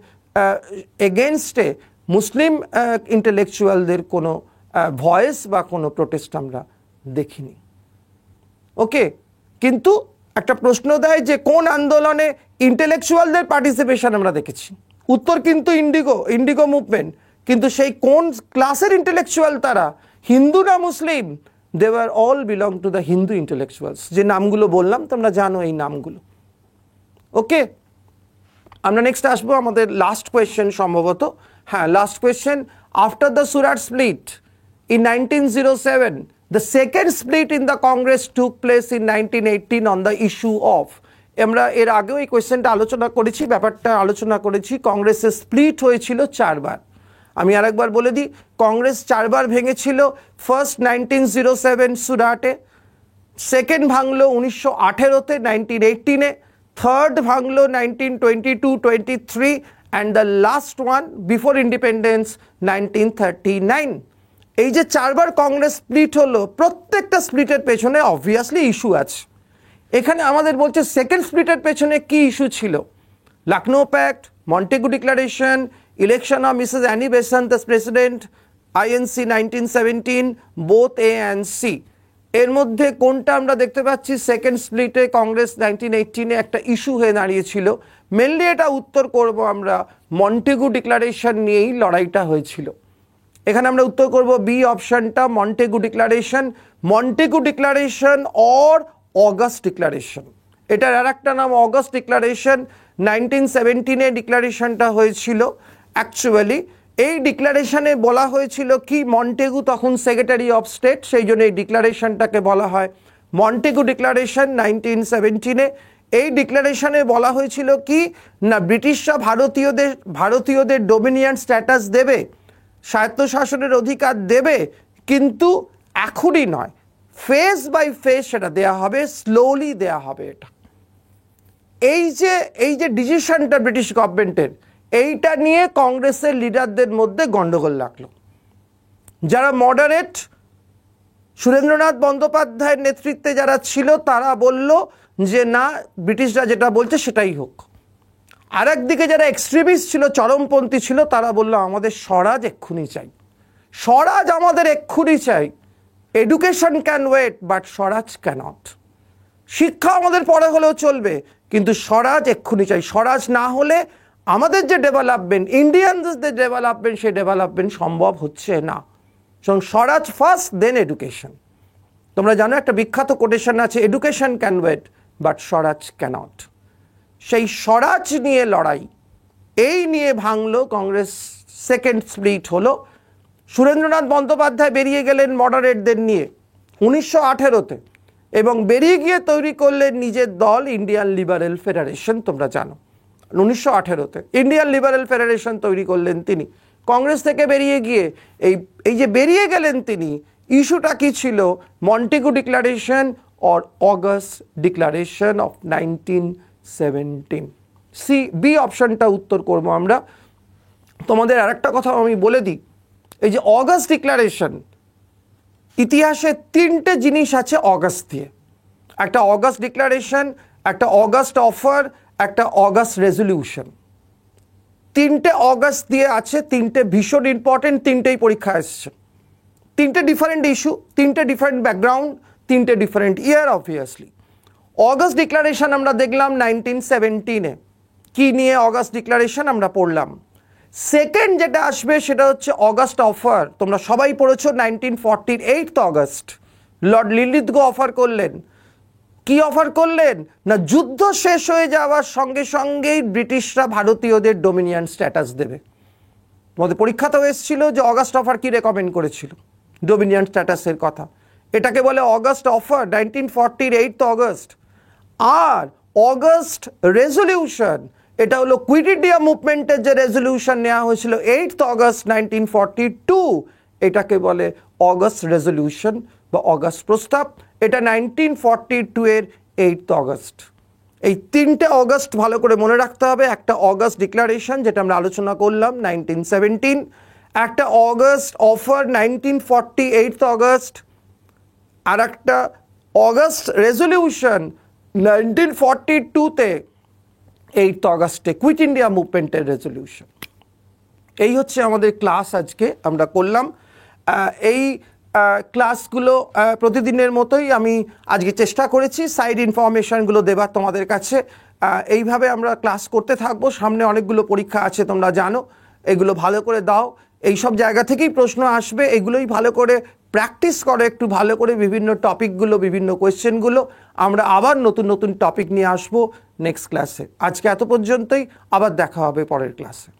এগেনস্টে মুসলিম ইন্টেলেকচুয়ালদের কোনো ভয়েস বা কোনো প্রোটেস্ট আমরা দেখিনি। ওকে, কিন্তু একটা প্রশ্ন দেয় যে কোন আন্দোলনে ইন্টেলেকচুয়ালদের পার্টিসিপেশন আমরা দেখেছি। উত্তর কিন্তু ইন্ডিগো মুভমেন্ট। কিন্তু সেই কোন ক্লাসের ইন্টেলেকচুয়াল তারা, হিন্দু না Muslim? They were all belong to the Hindu intellectuals. যে নামগুলো বললাম তোমরা জানো এই নামগুলো। ওকে, আমরা নেক্সট আসবো আমাদের লাস্ট কোয়েশ্চেন সম্ভবত। হ্যাঁ, last question. After the Surat split in 1907, the second split in the Congress took place in 1918 on the issue of, আমরা এর আগেও এই কোয়েশ্চেনটা আলোচনা করেছি, ব্যাপারটা আলোচনা করেছি। কংগ্রেসের স্প্লিট হয়েছিল 4 বার। আমি আরেকবার বলে দিই, কংগ্রেস 4 বার ভেঙেছিল। ফার্স্ট 1907 সুরাটে, সেকেন্ড ভাঙলো 1918-তে 1918-এ, থার্ড ভাঙলো 1922-23 and the last one before independence 1939। এই যে 4 বার কংগ্রেস স্প্লিট হলো, প্রত্যেকটা স্প্লিটের পেছনে অবভিয়াসলি ইস্যু আছে। এখানে আমাদের বলছে সেকেন্ড স্প্লিটের পেছনে কি ইস্যু ছিল? Lucknow pact, Montagu declaration, election of Mrs Annie Besant as president, INC 1917, both A and C. এর মধ্যে কোনটা আমরা দেখতে পাচ্ছি সেকেন্ড স্প্লিটে কংগ্রেস 1918-এ একটা ইস্যু হয়ে দাঁড়িয়েছিল? মেনলি এটা উত্তর করব আমরা, মন্টেগু ডিক্লারেশন নিয়েই লড়াইটা হয়েছিল। এখানে আমরা উত্তর করব বি অপশনটা, Montagu declaration. Montagu declaration or August declaration, এটার আর একটা নাম অগাস্ট ডিক্লারেশন। 1917-এ ডিক্লারেশনটা হয়েছিল। অ্যাকচুয়ালি এই ডিক্লারেশনে বলা হয়েছিল কি, মন্টেগু তখন সেক্রেটারি অফ স্টেট, সেই জন্য এই ডিক্লারেশনটাকে বলা হয় মন্টেগু ডিক্লারেশন 1917-এ। এই ডিক্লারেশনে বলা হয়েছিল কি না, ব্রিটিশরা ভারতীয়দের ডোমিনিয়ন স্ট্যাটাস দেবে, স্বায়ত্তশাসনের অধিকার দেবে, কিন্তু এখনই নয়, ফেজ বাই ফেজ সেটা দেয়া হবে, স্লোলি দেয়া হবে। এটা এই যে ডিসিশনটা ব্রিটিশ গভর্নমেন্টের, এইটা নিয়ে কংগ্রেসের লিডারদের মধ্যে গন্ডগোল লাগলো। যারা মডারেট, সুরেন্দ্রনাথ বন্দ্যোপাধ্যায়ের নেতৃত্বে যারা ছিল, তারা বলল যে না, ব্রিটিশরা যেটা বলছে সেটাই হোক। আর একদিকে যারা এক্সট্রিমিস্ট ছিল, চরমপন্থী ছিল, তারা বলল আমাদের স্বরাজ এক্ষুনি চাই, স্বরাজ আমাদের এক্ষুনি চাই। Education can wait but swaraj can't. শিক্ষা আমাদের পরে হলেও চলবে, কিন্তু স্বরাজ এক্ষুনি চাই। স্বরাজ না হলে আমাদের যে ডেভেলপমেন্ট, ইন্ডিয়ানদের যে ডেভেলপমেন্ট, সেই ডেভেলপমেন্ট সম্ভব হচ্ছে না। Swaraj first, then education. তোমরা জানো একটা বিখ্যাত কোটেশন আছে, education can wait but swaraj can't. সেই স্বরাজ নিয়ে লড়াই, এই নিয়ে ভাঙলো কংগ্রেস, সেকেন্ড স্প্লিট হলো। সুরেন্দ্রনাথ বন্দ্যোপাধ্যায় বেরিয়ে গেলেন মডারেটদের নিয়ে 1918-তে, এবং বেরিয়ে গিয়ে তৈরি করলেন নিজের দল ইন্ডিয়ান লিবারেল ফেডারেশন। তোমরা জানো 1918-তে ইন্ডিয়ান লিবারেল ফেডারেশন তৈরি করলেন তিনি। কংগ্রেস থেকে বেরিয়ে গিয়ে এই যে বেরিয়ে গেলেন তিনি, ইস্যুটা কি ছিল? Montagu declaration or August declaration of 1917। C, B অপশনটা উত্তর করব আমরা। তোমাদের আরেকটা কথা আমি বলে দিই, এই যে অগাস্ট ডিক্লারেশন, ইতিহাসে 3টে জিনিস আছে অগাস্ট দিয়ে। একটা অগাস্ট ডিক্লারেশন, একটা অগাস্ট অফার, একটা অগাস্ট রেজলিউশন। 3টে অগাস্ট দিয়ে আছে, 3টে ভীষণ ইম্পর্টেন্ট, 3টেই পরীক্ষা এসছে। 3টে ডিফারেন্ট ইস্যু, 3টে ডিফারেন্ট ব্যাকগ্রাউন্ড, 3টে ডিফারেন্ট ইয়ার অবভিয়াসলি। অগাস্ট ডিক্লারেশন আমরা দেখলাম 1917-এ। কি নিয়ে অগাস্ট ডিক্লারেশন আমরা পড়লাম। সেকেন্ড যেটা আসবে সেটা হচ্ছে অগাস্ট অফার। তোমরা সবাই পড়েছো 1948 অগাস্ট লর্ড লিলিথগো অফার করলেন। কি অফার করলেন না, যুদ্ধ শেষ হয়ে যাওয়ার সঙ্গে সঙ্গেই ব্রিটিশরা ভারতীয়দের ডোমিনিয়ন স্ট্যাটাস দেবে। তোমাদের পরীক্ষাতেও এসেছিল যে অগাস্ট অফার কি রেকমেন্ড করেছিল, ডোমিনিয়ন স্ট্যাটাসের কথা। এটাকে বলে অগাস্ট অফার, 1948 অগাস্ট। আর অগাস্ট রেজলিউশন, এটা হলো কুইট ইন্ডিয়া মুভমেন্টের যে রেজলিউশন নেওয়া হয়েছিল 8th অগস্ট 1942, এটাকে বলে অগস্ট রেজলিউশন বা অগস্ট প্রস্তাব। এটা 1942 এর 8th অগস্ট। এই 3টে অগস্ট ভালো করে মনে রাখতে হবে। একটা অগস্ট ডিক্লারেশন, যেটা আমরা আলোচনা করলাম 1917, একটা অগস্ট অফার 1948 অগস্ট, আর একটা অগস্ট রেজলিউশন 1942-তে 8th অগস্টে কুইট ইন্ডিয়া মুভমেন্টের রেজলিউশন। এই হচ্ছে আমাদের ক্লাস আজকে আমরা করলাম। এই ক্লাসগুলো প্রতিদিনের মতোই আমি আজকে চেষ্টা করেছি সাইড ইনফরমেশনগুলো দেবার তোমাদের কাছে। এইভাবে আমরা ক্লাস করতে থাকবো। সামনে অনেকগুলো পরীক্ষা আছে, তোমরা জানো। এগুলো ভালো করে দাও, এই সব জায়গা থেকেই প্রশ্ন আসবে। এগুলোই ভালো করে প্র্যাকটিস করো একটু ভালো করে, বিভিন্ন টপিকগুলো, বিভিন্ন কোয়েশ্চেনগুলো। আমরা আবার নতুন নতুন টপিক নিয়ে আসবো নেক্সট ক্লাসে। আজকে এত পর্যন্তই, আবার দেখা হবে পরের ক্লাসে।